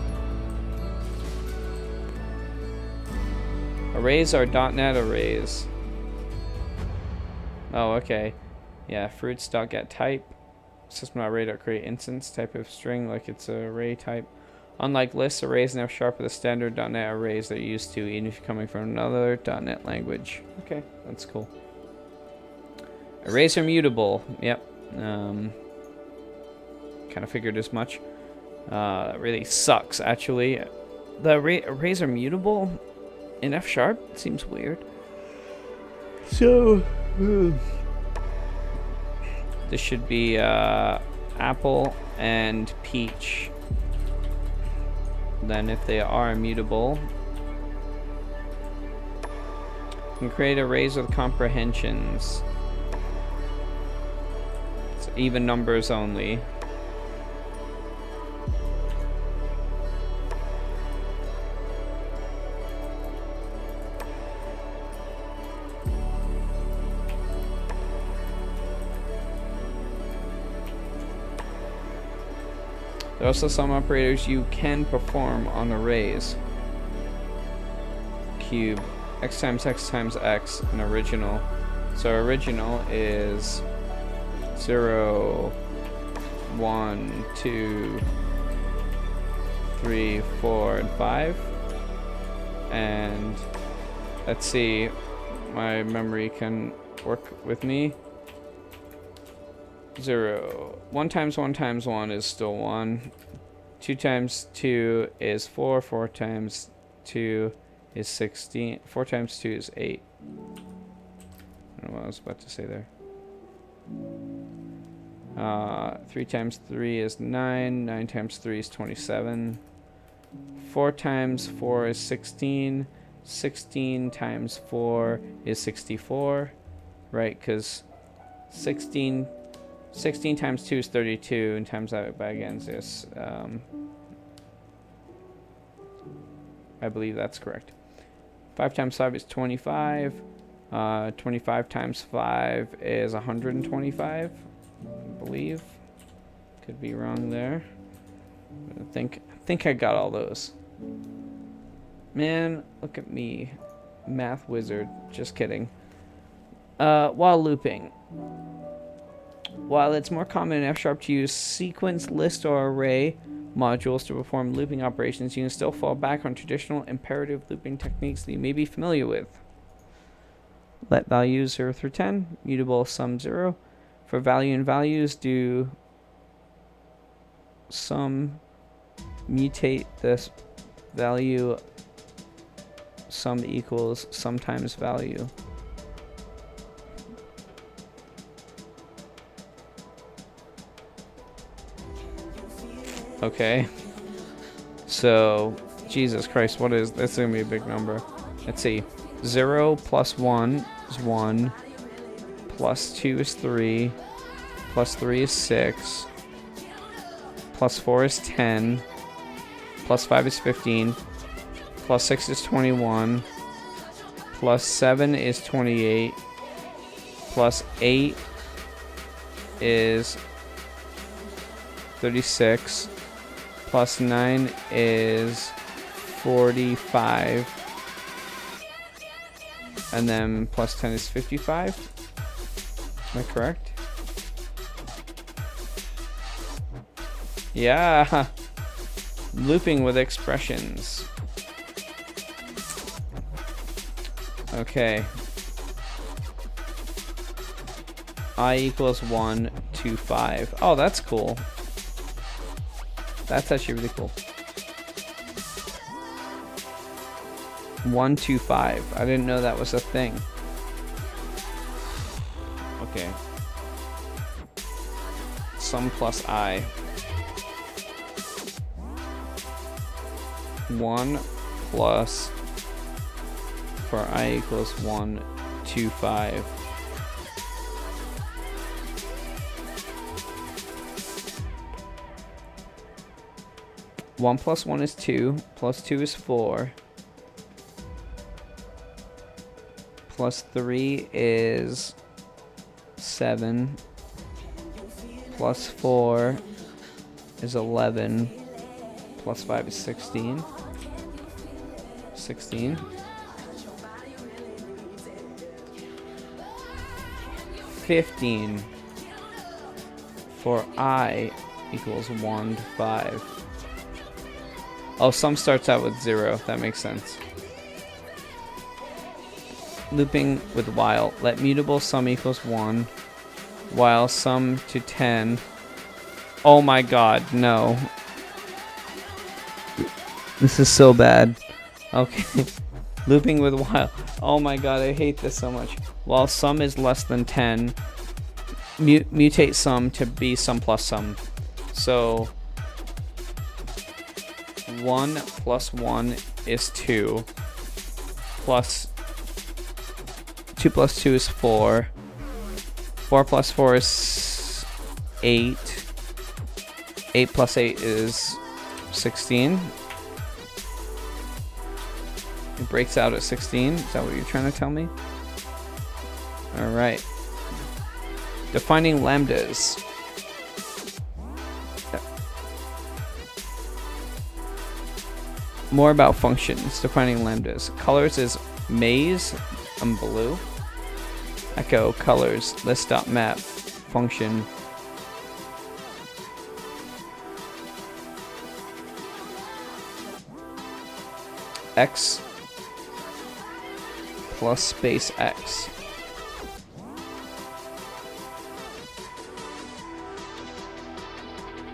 Arrays are .NET arrays. Oh, okay. Yeah, fruits.getType. System.array.create instance type of string like it's an array type. Unlike lists, arrays in F# are the standard .NET arrays that you're used to, even if you're coming from another .NET language. Okay, that's cool. Arrays are mutable. Yep. Kind of figured as much. That really sucks, actually. The arrays are mutable in F#? Seems weird. So, This should be apple and peach. Then if they are immutable, you can create arrays with comprehensions. It's even numbers only. There are also some operators you can perform on arrays. Cube, x times x times x, and original. So original is 0, 1, 2, 3, 4, and 5. And let's see, my memory can work with me. 0. 1 times 1 times 1 is still 1. 2 times 2 is 4. 4 times 2 is 16. 4 times 2 is 8. I don't know what I was about to say there. 3 times 3 is 9. 9 times 3 is 27. 4 times 4 is 16. 16 times 4 is 64. Right, because 16 times 2 is 32, and times that by again is, I believe that's correct. 5 times 5 is 25. 25 times 5 is 125, I believe. Could be wrong there. I think I got all those. Man, look at me. Math wizard. Just kidding. While looping. While it's more common in FSharp to use sequence, list, or array modules to perform looping operations, you can still fall back on traditional imperative looping techniques that you may be familiar with. Let values 0 through 10, mutable sum 0. For value and values, do sum mutate this value sum equals sum times value. Okay, so Jesus Christ, what is this? Is gonna be a big number. Let's see. 0 plus 1 is 1, plus 2 is 3, plus 3 is 6, plus 4 is 10, plus 5 is 15, plus 6 is 21, plus 7 is 28, plus 8 is 36, plus 9 is 45, and then plus 10 is 55. Am I correct? Yeah! Looping with expressions. Okay. I equals 1, 2, 5. Oh, that's cool. That's actually really cool. 1, 2, 5. I didn't know that was a thing. Okay. Sum plus I. 1 plus for I equals 1, 2, 5. One plus 1 is 2, plus 2 is 4, plus 3 is 7, plus 4 is 11, plus 5 is 16, 16, 15 for I equals 1 to 5. Oh, sum starts out with 0. That makes sense. Looping with while. Let mutable sum equals 1. While sum to 10. Oh my god, no. This is so bad. Okay. Looping with while. Oh my god, I hate this so much. While sum is less than 10. mutate sum to be sum plus sum. So 1 plus 1 is 2. Plus 2 plus 2 is 4. 4 plus 4 is 8. 8 plus 8 is 16. It breaks out at 16. Is that what you're trying to tell me? Alright. Defining lambdas. More about functions. Defining lambdas. Colors is maze. I'm blue. Echo colors. List.map. Function. X plus space X.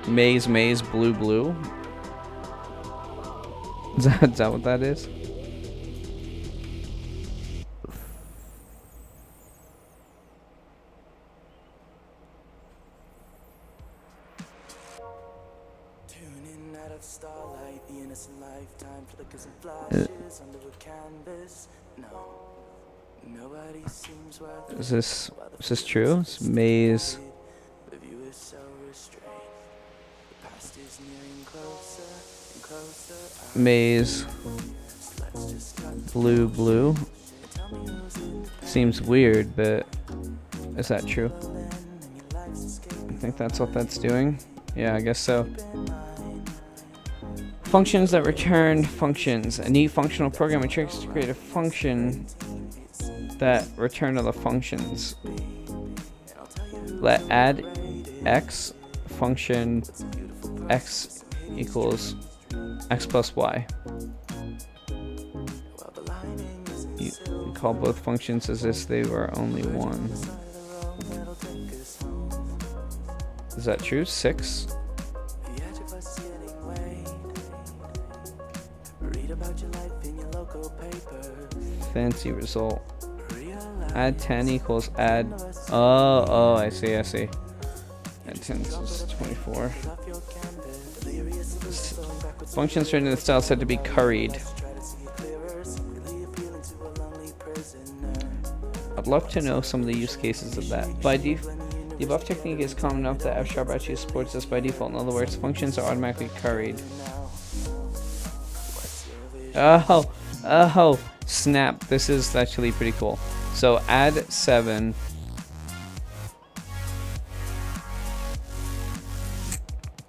Maze, maze, blue, blue. Is that what that is? Tuning out of starlight, the innocent lifetime flickers and flashes under a canvas. No, nobody seems worth it. Is this true? It's maze. The view is so restrained. The past is nearing closer and closer. Maze. Let's just cut Blue, blue. tell me who's in Seems weird, but is that true? Berlin and your life's escaping I think that's what that's doing. Yeah, I guess so. Functions that return functions. A neat functional programming trick is to create a function that return other functions. Let add x function x equals x plus y. You call both functions as if they were only one. Is that true? 6? the edge of us getting weight. Read about your life in your local paper. Fancy result. Realize Add 10 equals add. Oh, I see. Add 10 is 24. off your canvas. Delirious flowing backwards. Functions written in the style said to be curried. Try to see it clearer. Secretly appealing to a lonely prisoner. I'd love to know some of the use cases of that. By default, the above technique is common enough that FSharp actually supports this by default. In other words, functions are automatically curried. Oh, snap. This is actually pretty cool. So add 7.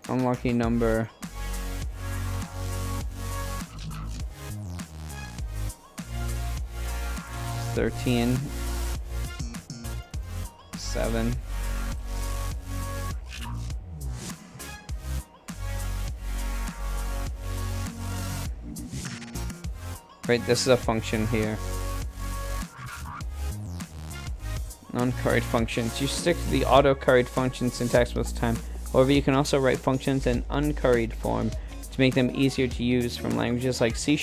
Unlucky number. $13. 7. Right, this is a function here. Non-curried functions. You stick to the auto-curried function syntax most of the time. However, you can also write functions in uncurried form to make them easier to use from languages like C#,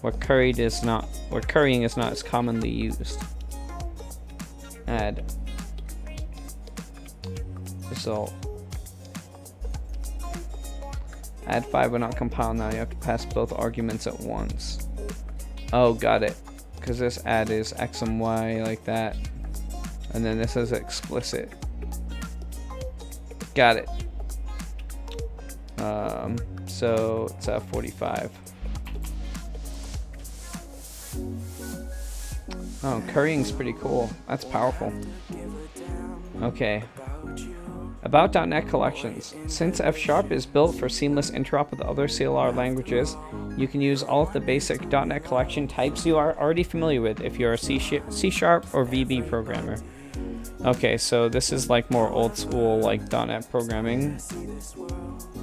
where currying is not as commonly used. Add result. Add 5 will not compile now. You have to pass both arguments at once. Oh, got it. Because this add is x and y like that. And then this is explicit. Got it. So it's at 45. Oh, currying's pretty cool. That's powerful. Okay. About .NET collections. Since FSharp is built for seamless interop with other CLR languages, you can use all of the basic .NET collection types you are already familiar with if you're a C# or VB programmer. Okay, so this is like more old school like .NET programming.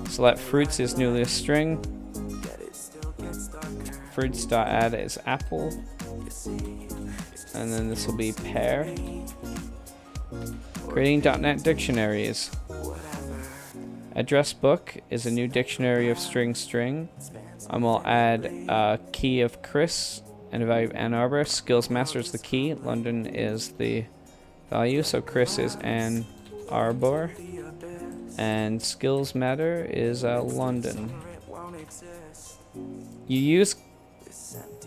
So let fruits is newly a string. Fruits.add is apple. And then this will be pear. Creating .NET dictionaries. Address book is a new dictionary of string. I will add key of Chris and a value of Ann Arbor. Skills master is the key. London is the value. So Chris is Ann arbor. And skills matter is London. You use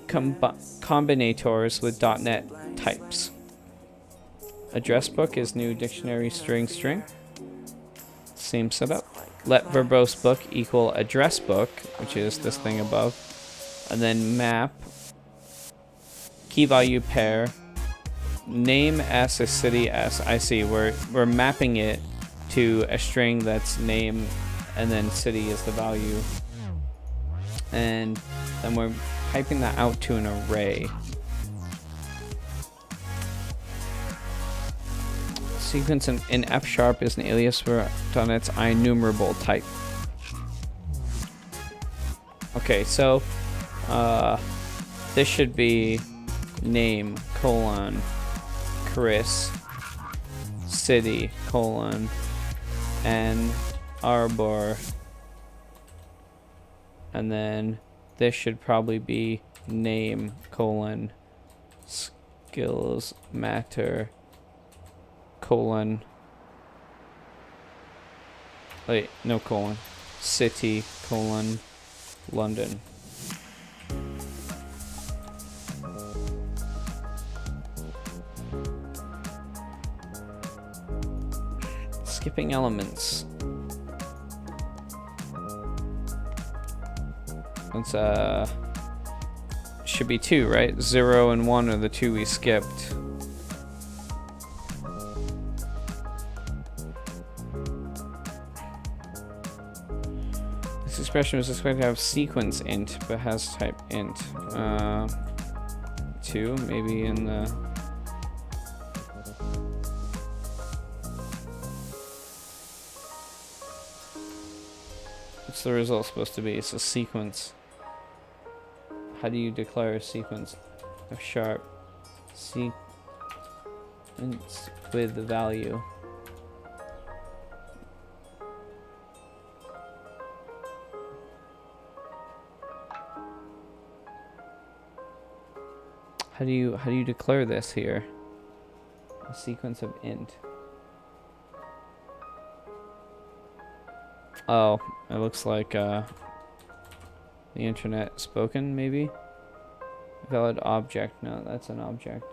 combinators with .NET types. Address book is new dictionary string. Same setup. Let verbose book equal address book, which is this thing above. And then map key value pair name s is city s. I see. We're mapping it to a string that's name, and then city is the value. And then we're piping that out to an array. Sequence in FSharp is an alias for .NET's IEnumerable type. Okay, so this should be name colon Chris city colon and arbor, and then this should probably be name colon skills matter colon, wait, no colon, city colon London. Skipping elements. It's should be 2, right? 0 and 1 are the 2 we skipped. This expression was expected to have sequence int, but has type int. 2, maybe in the... What's the result supposed to be? It's a sequence. How do you declare a sequence? FSharp sequence with the value. How do you declare this here? A sequence of int. Oh, it looks like the internet spoken, maybe? Valid object. No, that's an object.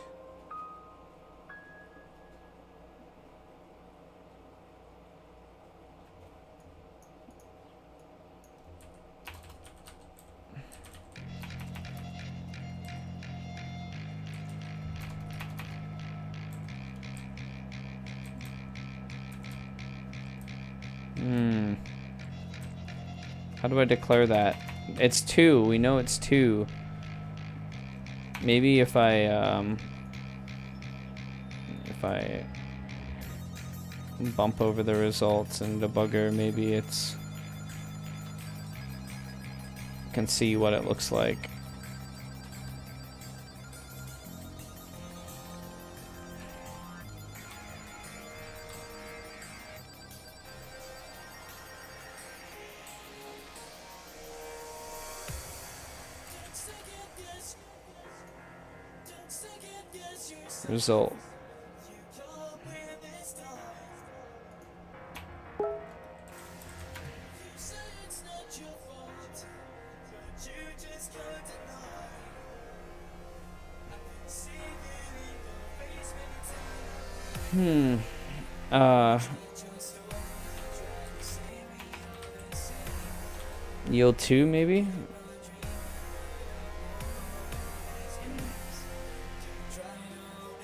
How do I declare that? It's 2. We know it's 2. Maybe if I bump over the results in debugger, maybe it's can see what it looks like. Result. Yield 2 maybe?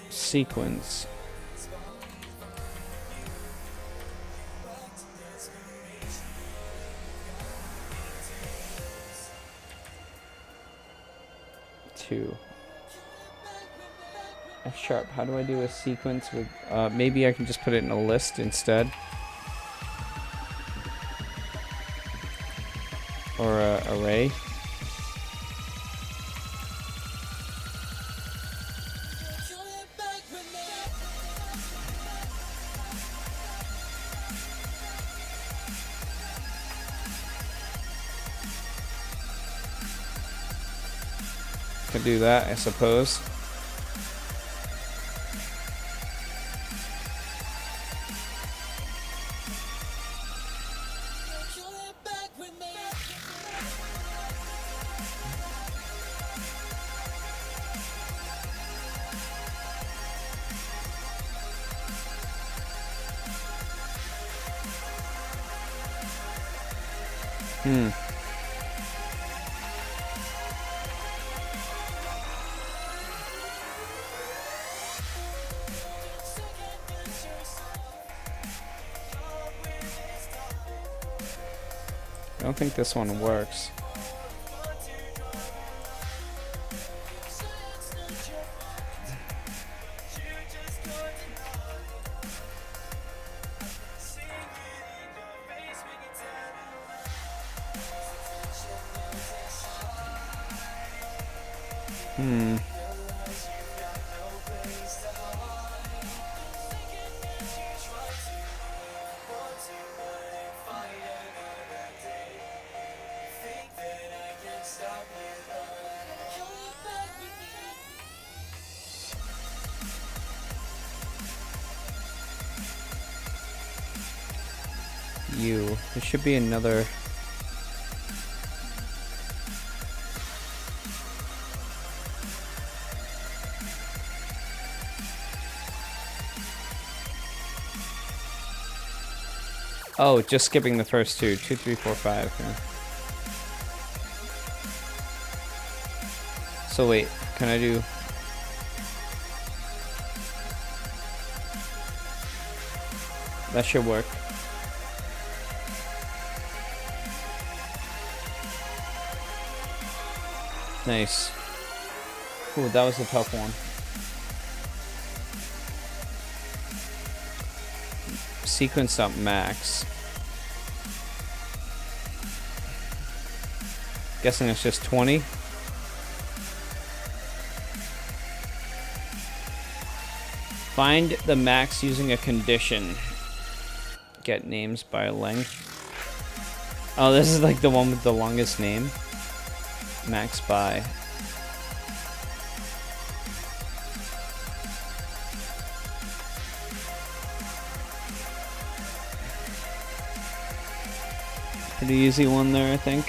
Sequence. FSharp, how do I do a sequence with, maybe I can just put it in a list instead. Or a array. Could do that, I suppose. Hmm. I don't think this one works. Hmm. There should be another. Oh, just skipping the first two. 2, 3, 4, 5. Yeah. So wait, can I do... That should work. Nice. Ooh, that was a tough one. Sequence.max. Guessing it's just 20. Find the max using a condition. Get names by length. Oh, this is like the one with the longest name. Max by. Pretty easy one there, I think.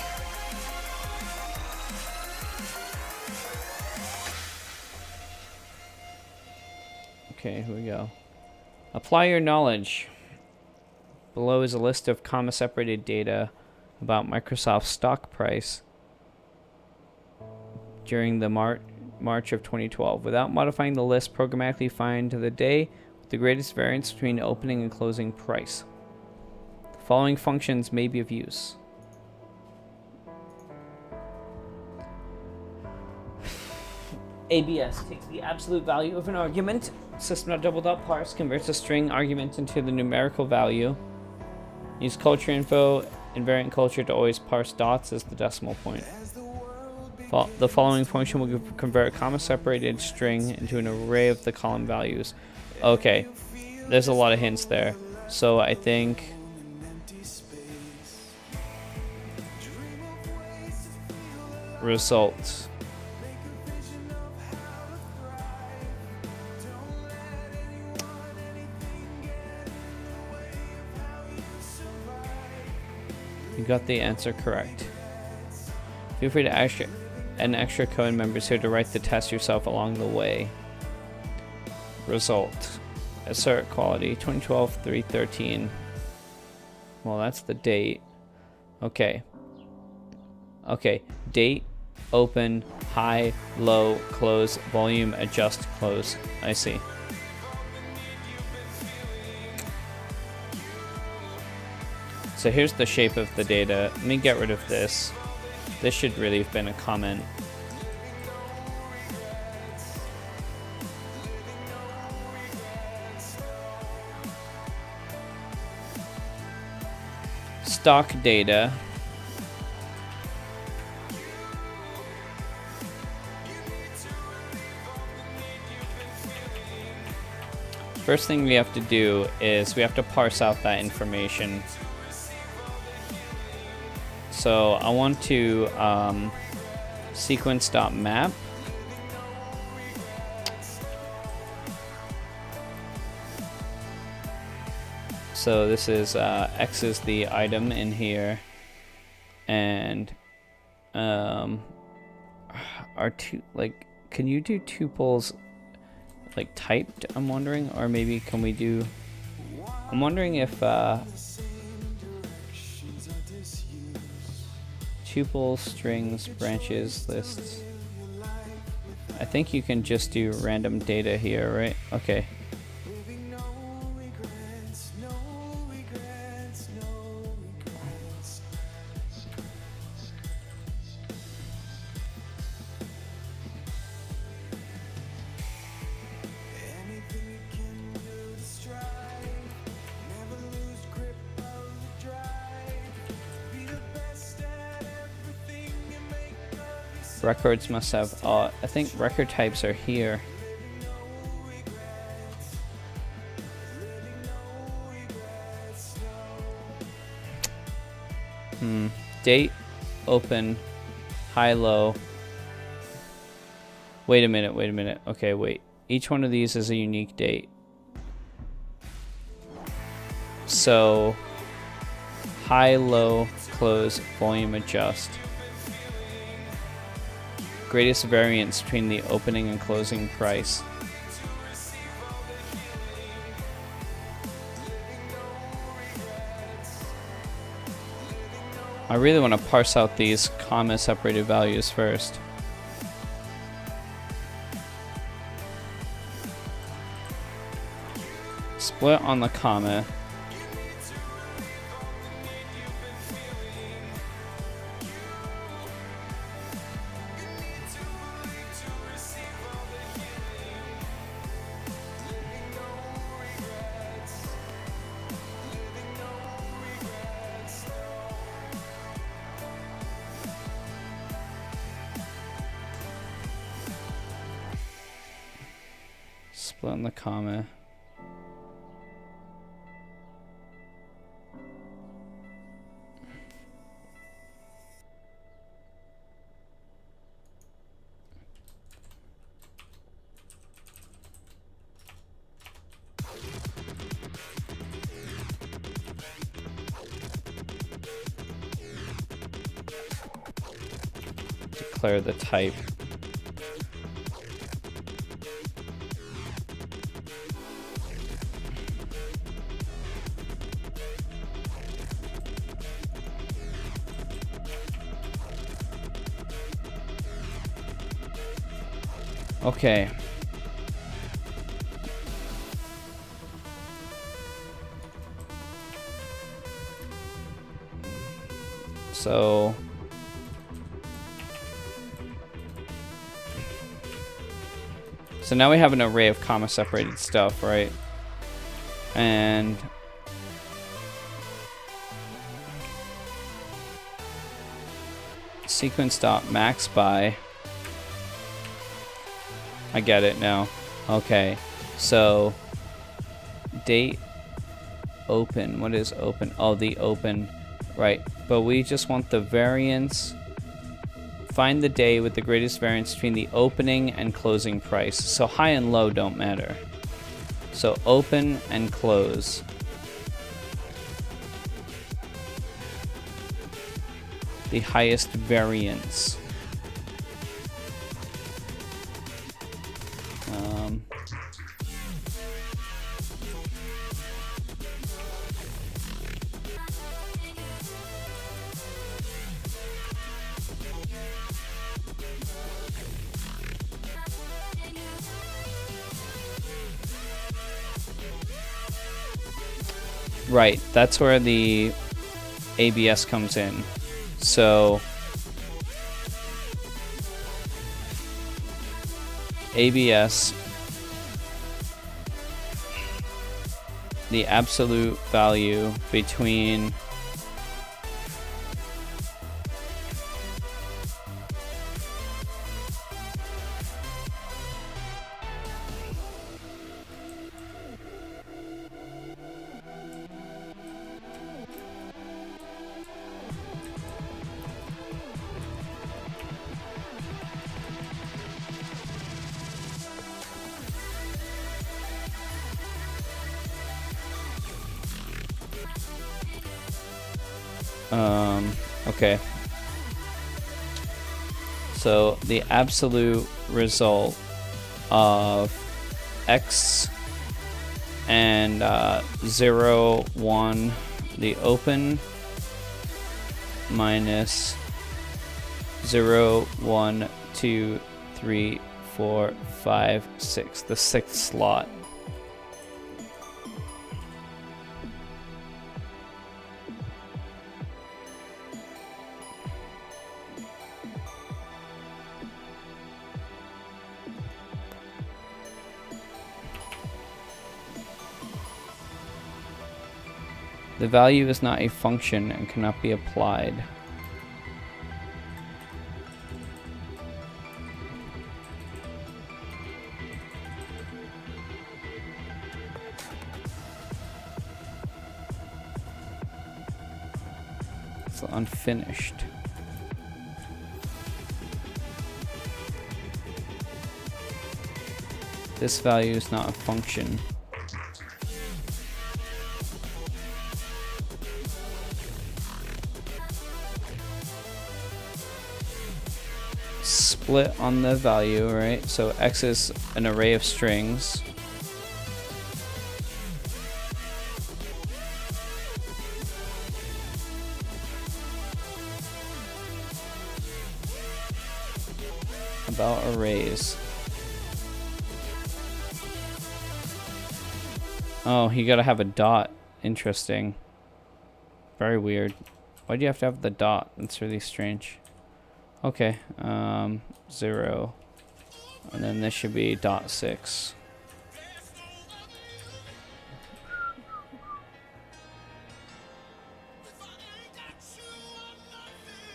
Okay, here we go. Apply your knowledge. Below is a list of comma-separated data about Microsoft's stock price during the March of 2012. Without modifying the list, programmatically find the day with the greatest variance between opening and closing price. The following functions may be of use. ABS takes the absolute value of an argument. System.double.parse converts a string argument into the numerical value. Use culture info invariant culture to always parse dots as the decimal point. The following function will convert a comma-separated string into an array of the column values. Okay, there's a lot of hints there. So I think... Result. You got the answer correct. Feel free to ask an extra Koan members here to write the test yourself along the way. Result. Assert quality 2012-313. Well, that's the date. Okay. Okay. Date, open, high, low, close, volume, adjust, close. I see. So here's the shape of the data. Let me get rid of this. This should really have been a comment. Stock data. First thing we have to do is we have to parse out that information. So I want to sequence.map. So this is X is the item in here, and are two, like, can you do tuples like typed? I'm wondering, or maybe can we do? I'm wondering if tuples, strings, branches, lists. I think you can just do random data here, right? Okay. Records must have, I think record types are here. Date, open, high, low. Wait a minute. Okay, wait. Each one of these is a unique date. So, high, low, close, volume, adjust. Greatest variance between the opening and closing price. I really want to parse out these comma separated values first. Split on the comma. Split on the comma. Declare the type. Okay. So now we have an array of comma separated stuff, right? And sequence.max by, I get it now. Okay, so date open. What is open? Oh, the open, right? But we just want the variance. Find the day with the greatest variance between the opening and closing price. So high and low don't matter. So open and close. The highest variance. Right, that's where the ABS comes in. So ABS, the absolute value between okay. So the absolute result of X and 0, 1, the open minus 0, 1, 2, 3, 4, 5, 6. The 6th slot. The value is not a function and cannot be applied. It's unfinished. This value is not a function. Split on the value, right? So x is an array of strings. About arrays. Oh, you gotta have a dot. Interesting. Very weird. Why do you have to have the dot? That's really strange. Okay, 0, and then this should be .6.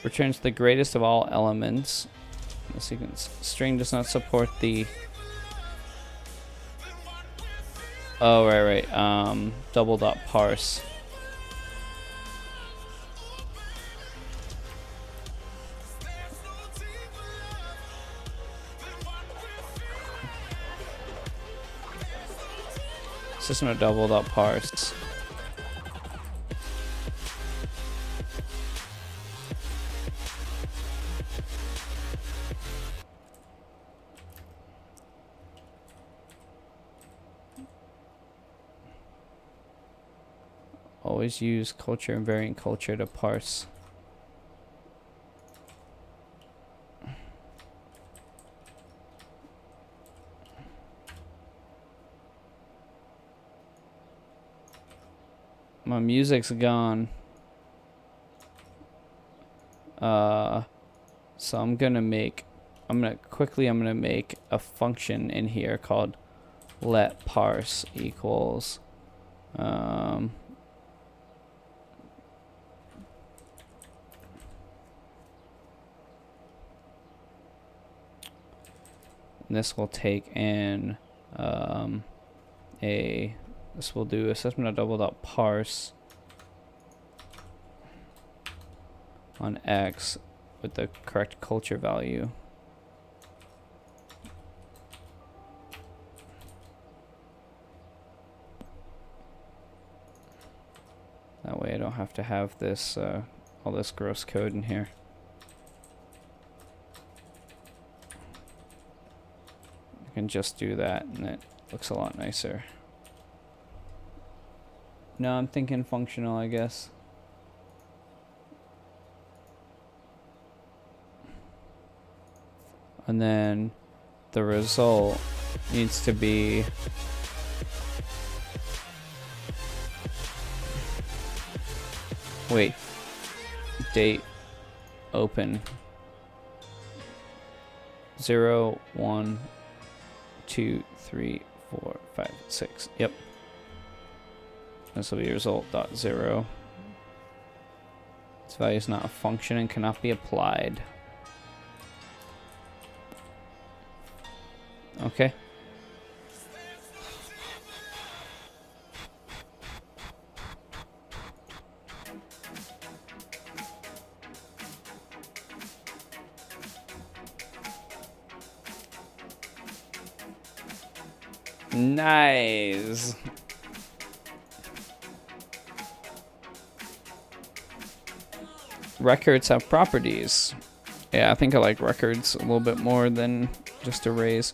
Returns the greatest of all elements. The sequence string does not support the. Oh, right. Double dot parse. System of double dot parse. Always use culture and variant culture to parse. My music's gone. So I'm gonna make a function in here called let parse equals and this will take an this will do assessment.double.parse on X with the correct culture value. That way I don't have to have this all this gross code in here. I can just do that and it looks a lot nicer. No, I'm thinking functional, I guess. And then the result needs to be date open 0, 1, 2, 3, 4, 5, 6. Yep. This will be result.0. This value is not a function and cannot be applied. Okay. Nice. Records have properties. Yeah, I think I like records a little bit more than just arrays.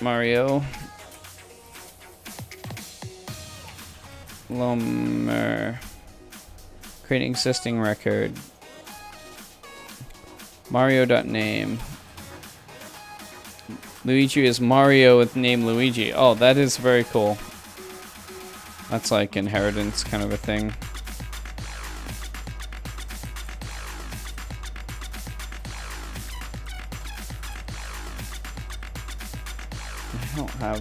Mario. Lomer. Create existing record. Mario.name. Luigi is Mario with name Luigi. Oh, that is very cool. That's like inheritance kind of a thing. I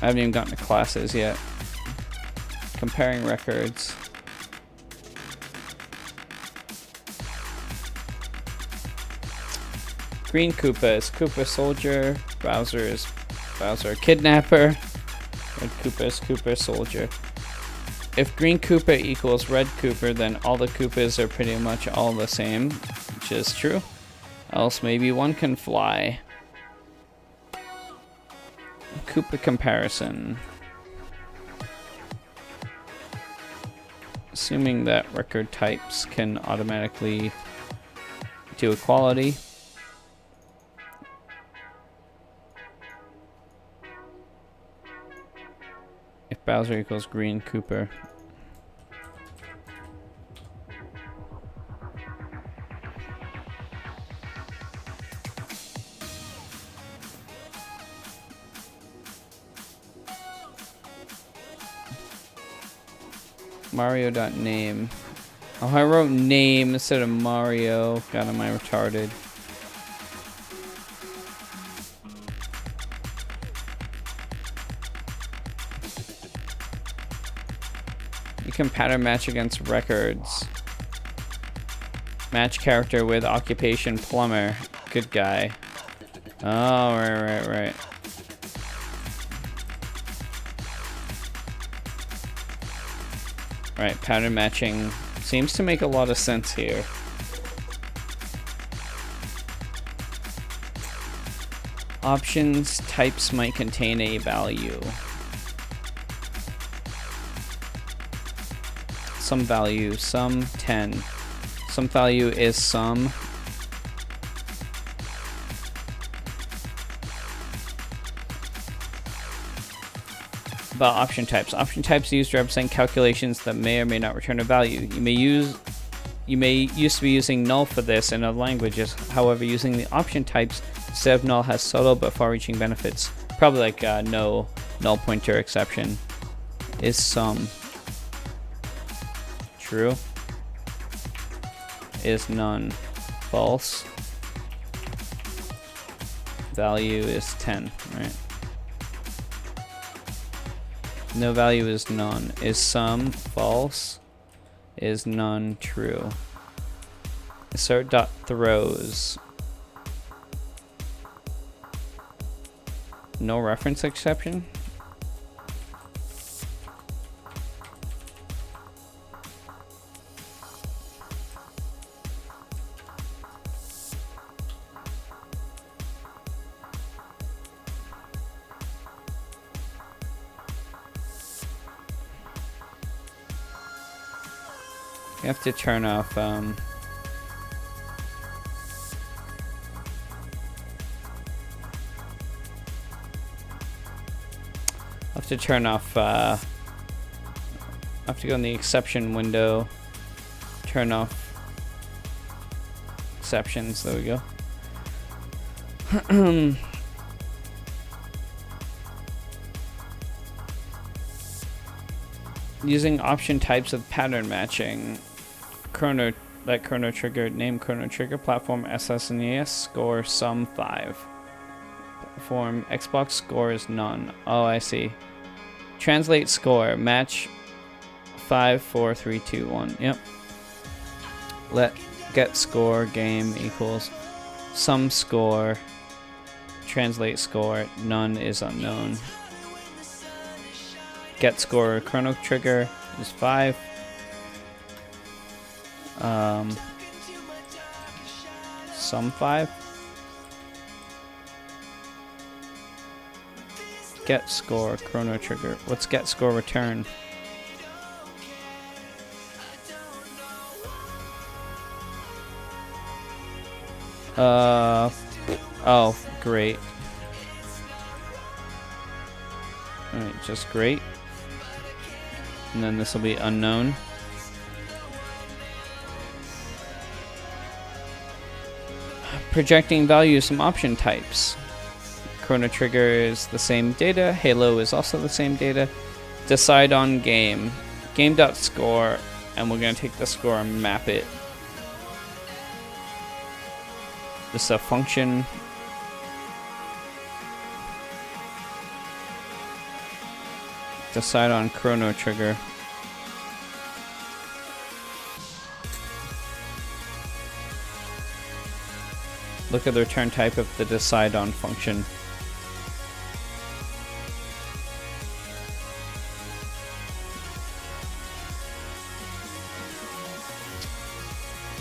haven't even gotten to classes yet. Comparing records. Green Koopa is Koopa Soldier. Bowser is Bowser Kidnapper. Red Koopa is Koopa Soldier. If Green Koopa equals Red Koopa, then all the Koopas are pretty much all the same, which is true. Else maybe one can fly. Koopa comparison. Assuming that record types can automatically do equality. If Bowser equals Green Koopa. Mario.name. Oh, I wrote name instead of Mario. God, am I retarded? You can pattern match against records. Match character with occupation plumber. Good guy. Oh, right. Right, pattern matching seems to make a lot of sense here. Options types might contain a value. Some value, some 10. Some value is some. About option types. Option types used to represent calculations that may or may not return a value. You may used to be using null for this in other languages. However, using the option types instead of null has subtle but far-reaching benefits. Probably like no null pointer exception. Is some. True. Is none. False. Value is 10, right? No value is none. Is some false? Is none true? Assert dot throws. No reference exception? You have to turn off I have to go in the exception window, turn off exceptions. There we go. Using option types with pattern matching. Chrono Trigger, name Chrono Trigger, platform SNES, score sum 5. Platform Xbox score is none. Oh, I see. Translate score, match 5, 4, 3, 2, 1. Yep. Let get score game equals sum score. Translate score, none is unknown. Get score Chrono Trigger is 5. Sum 5. Get score Chrono Trigger. What's get score return? Oh, great. Alright, just great. And then this will be unknown. Projecting values, some option types. Chrono Trigger is the same data. Halo is also the same data. Decide on game. Game.score. And we're going to take the score and map it. This is a function. Decide on Chrono Trigger. Look at the return type of the decide on function.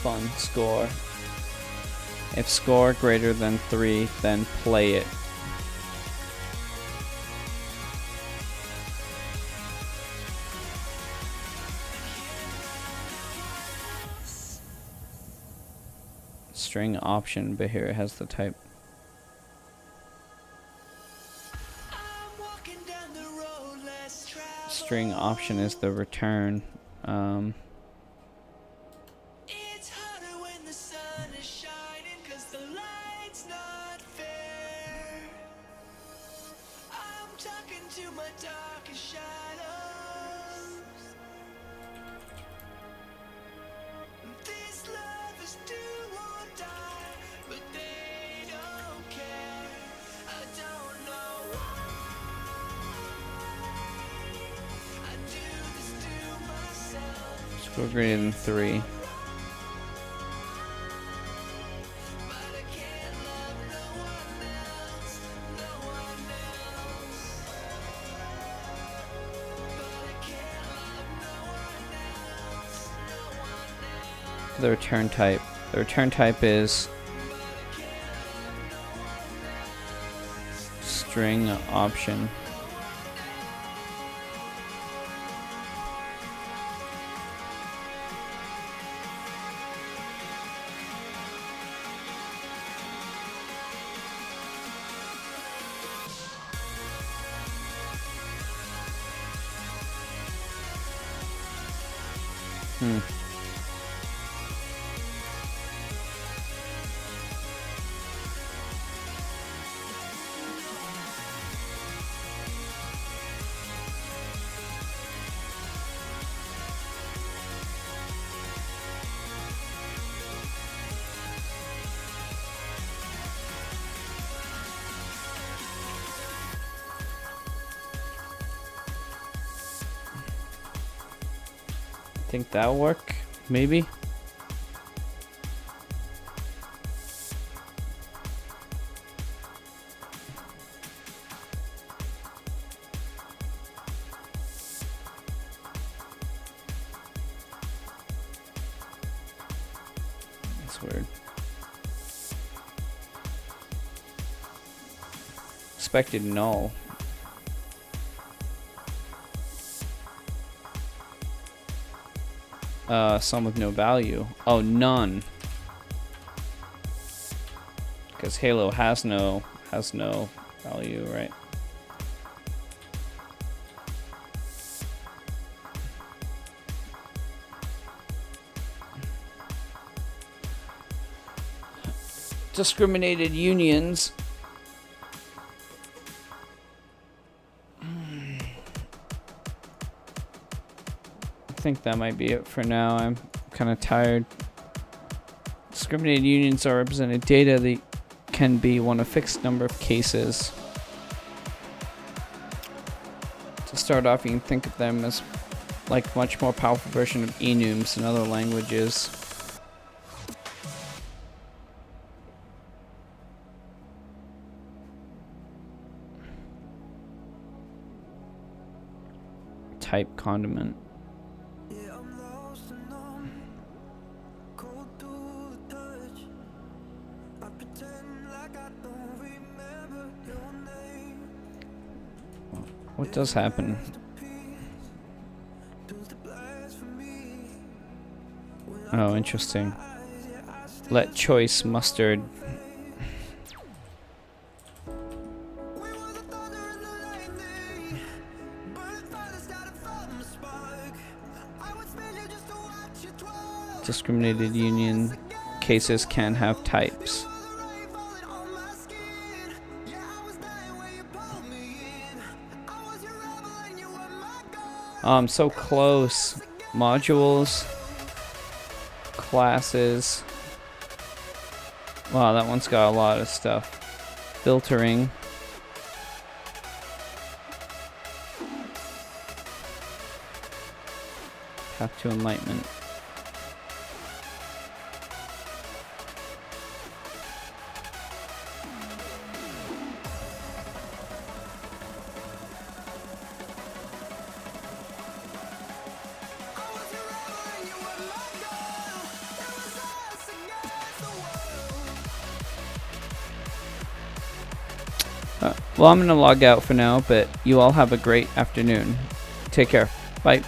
Fun score. If score greater than 3, then play it. String option, but here it has the type. String option is the return. It's harder when the sun is shining, 'cause the light's not fair. I'm talking to my darkest shadows. This love is do or die, but they don't care. I don't know why I do this to myself. Score greater than 3. But I can't love no one else, no one else. But I can't love no one else, no one else. The return type. The return type is string option. Think that'll work? Maybe? That's weird. Expected null. Some with no value. Oh, none. Because Halo has no value, right? Discriminated unions. I think that might be it for now. I'm kind of tired. Discriminated unions are represented data that can be one of a fixed number of cases. To start off, you can think of them as like much more powerful version of enums in other languages. Type condiment. What does happen? Oh, interesting. Let choice mustard. Discriminated union cases can have types. Oh, I'm so close. Modules, classes. Wow, that one's got a lot of stuff. Filtering. Path to enlightenment. Well, I'm going to log out for now, but you all have a great afternoon. Take care. Bye.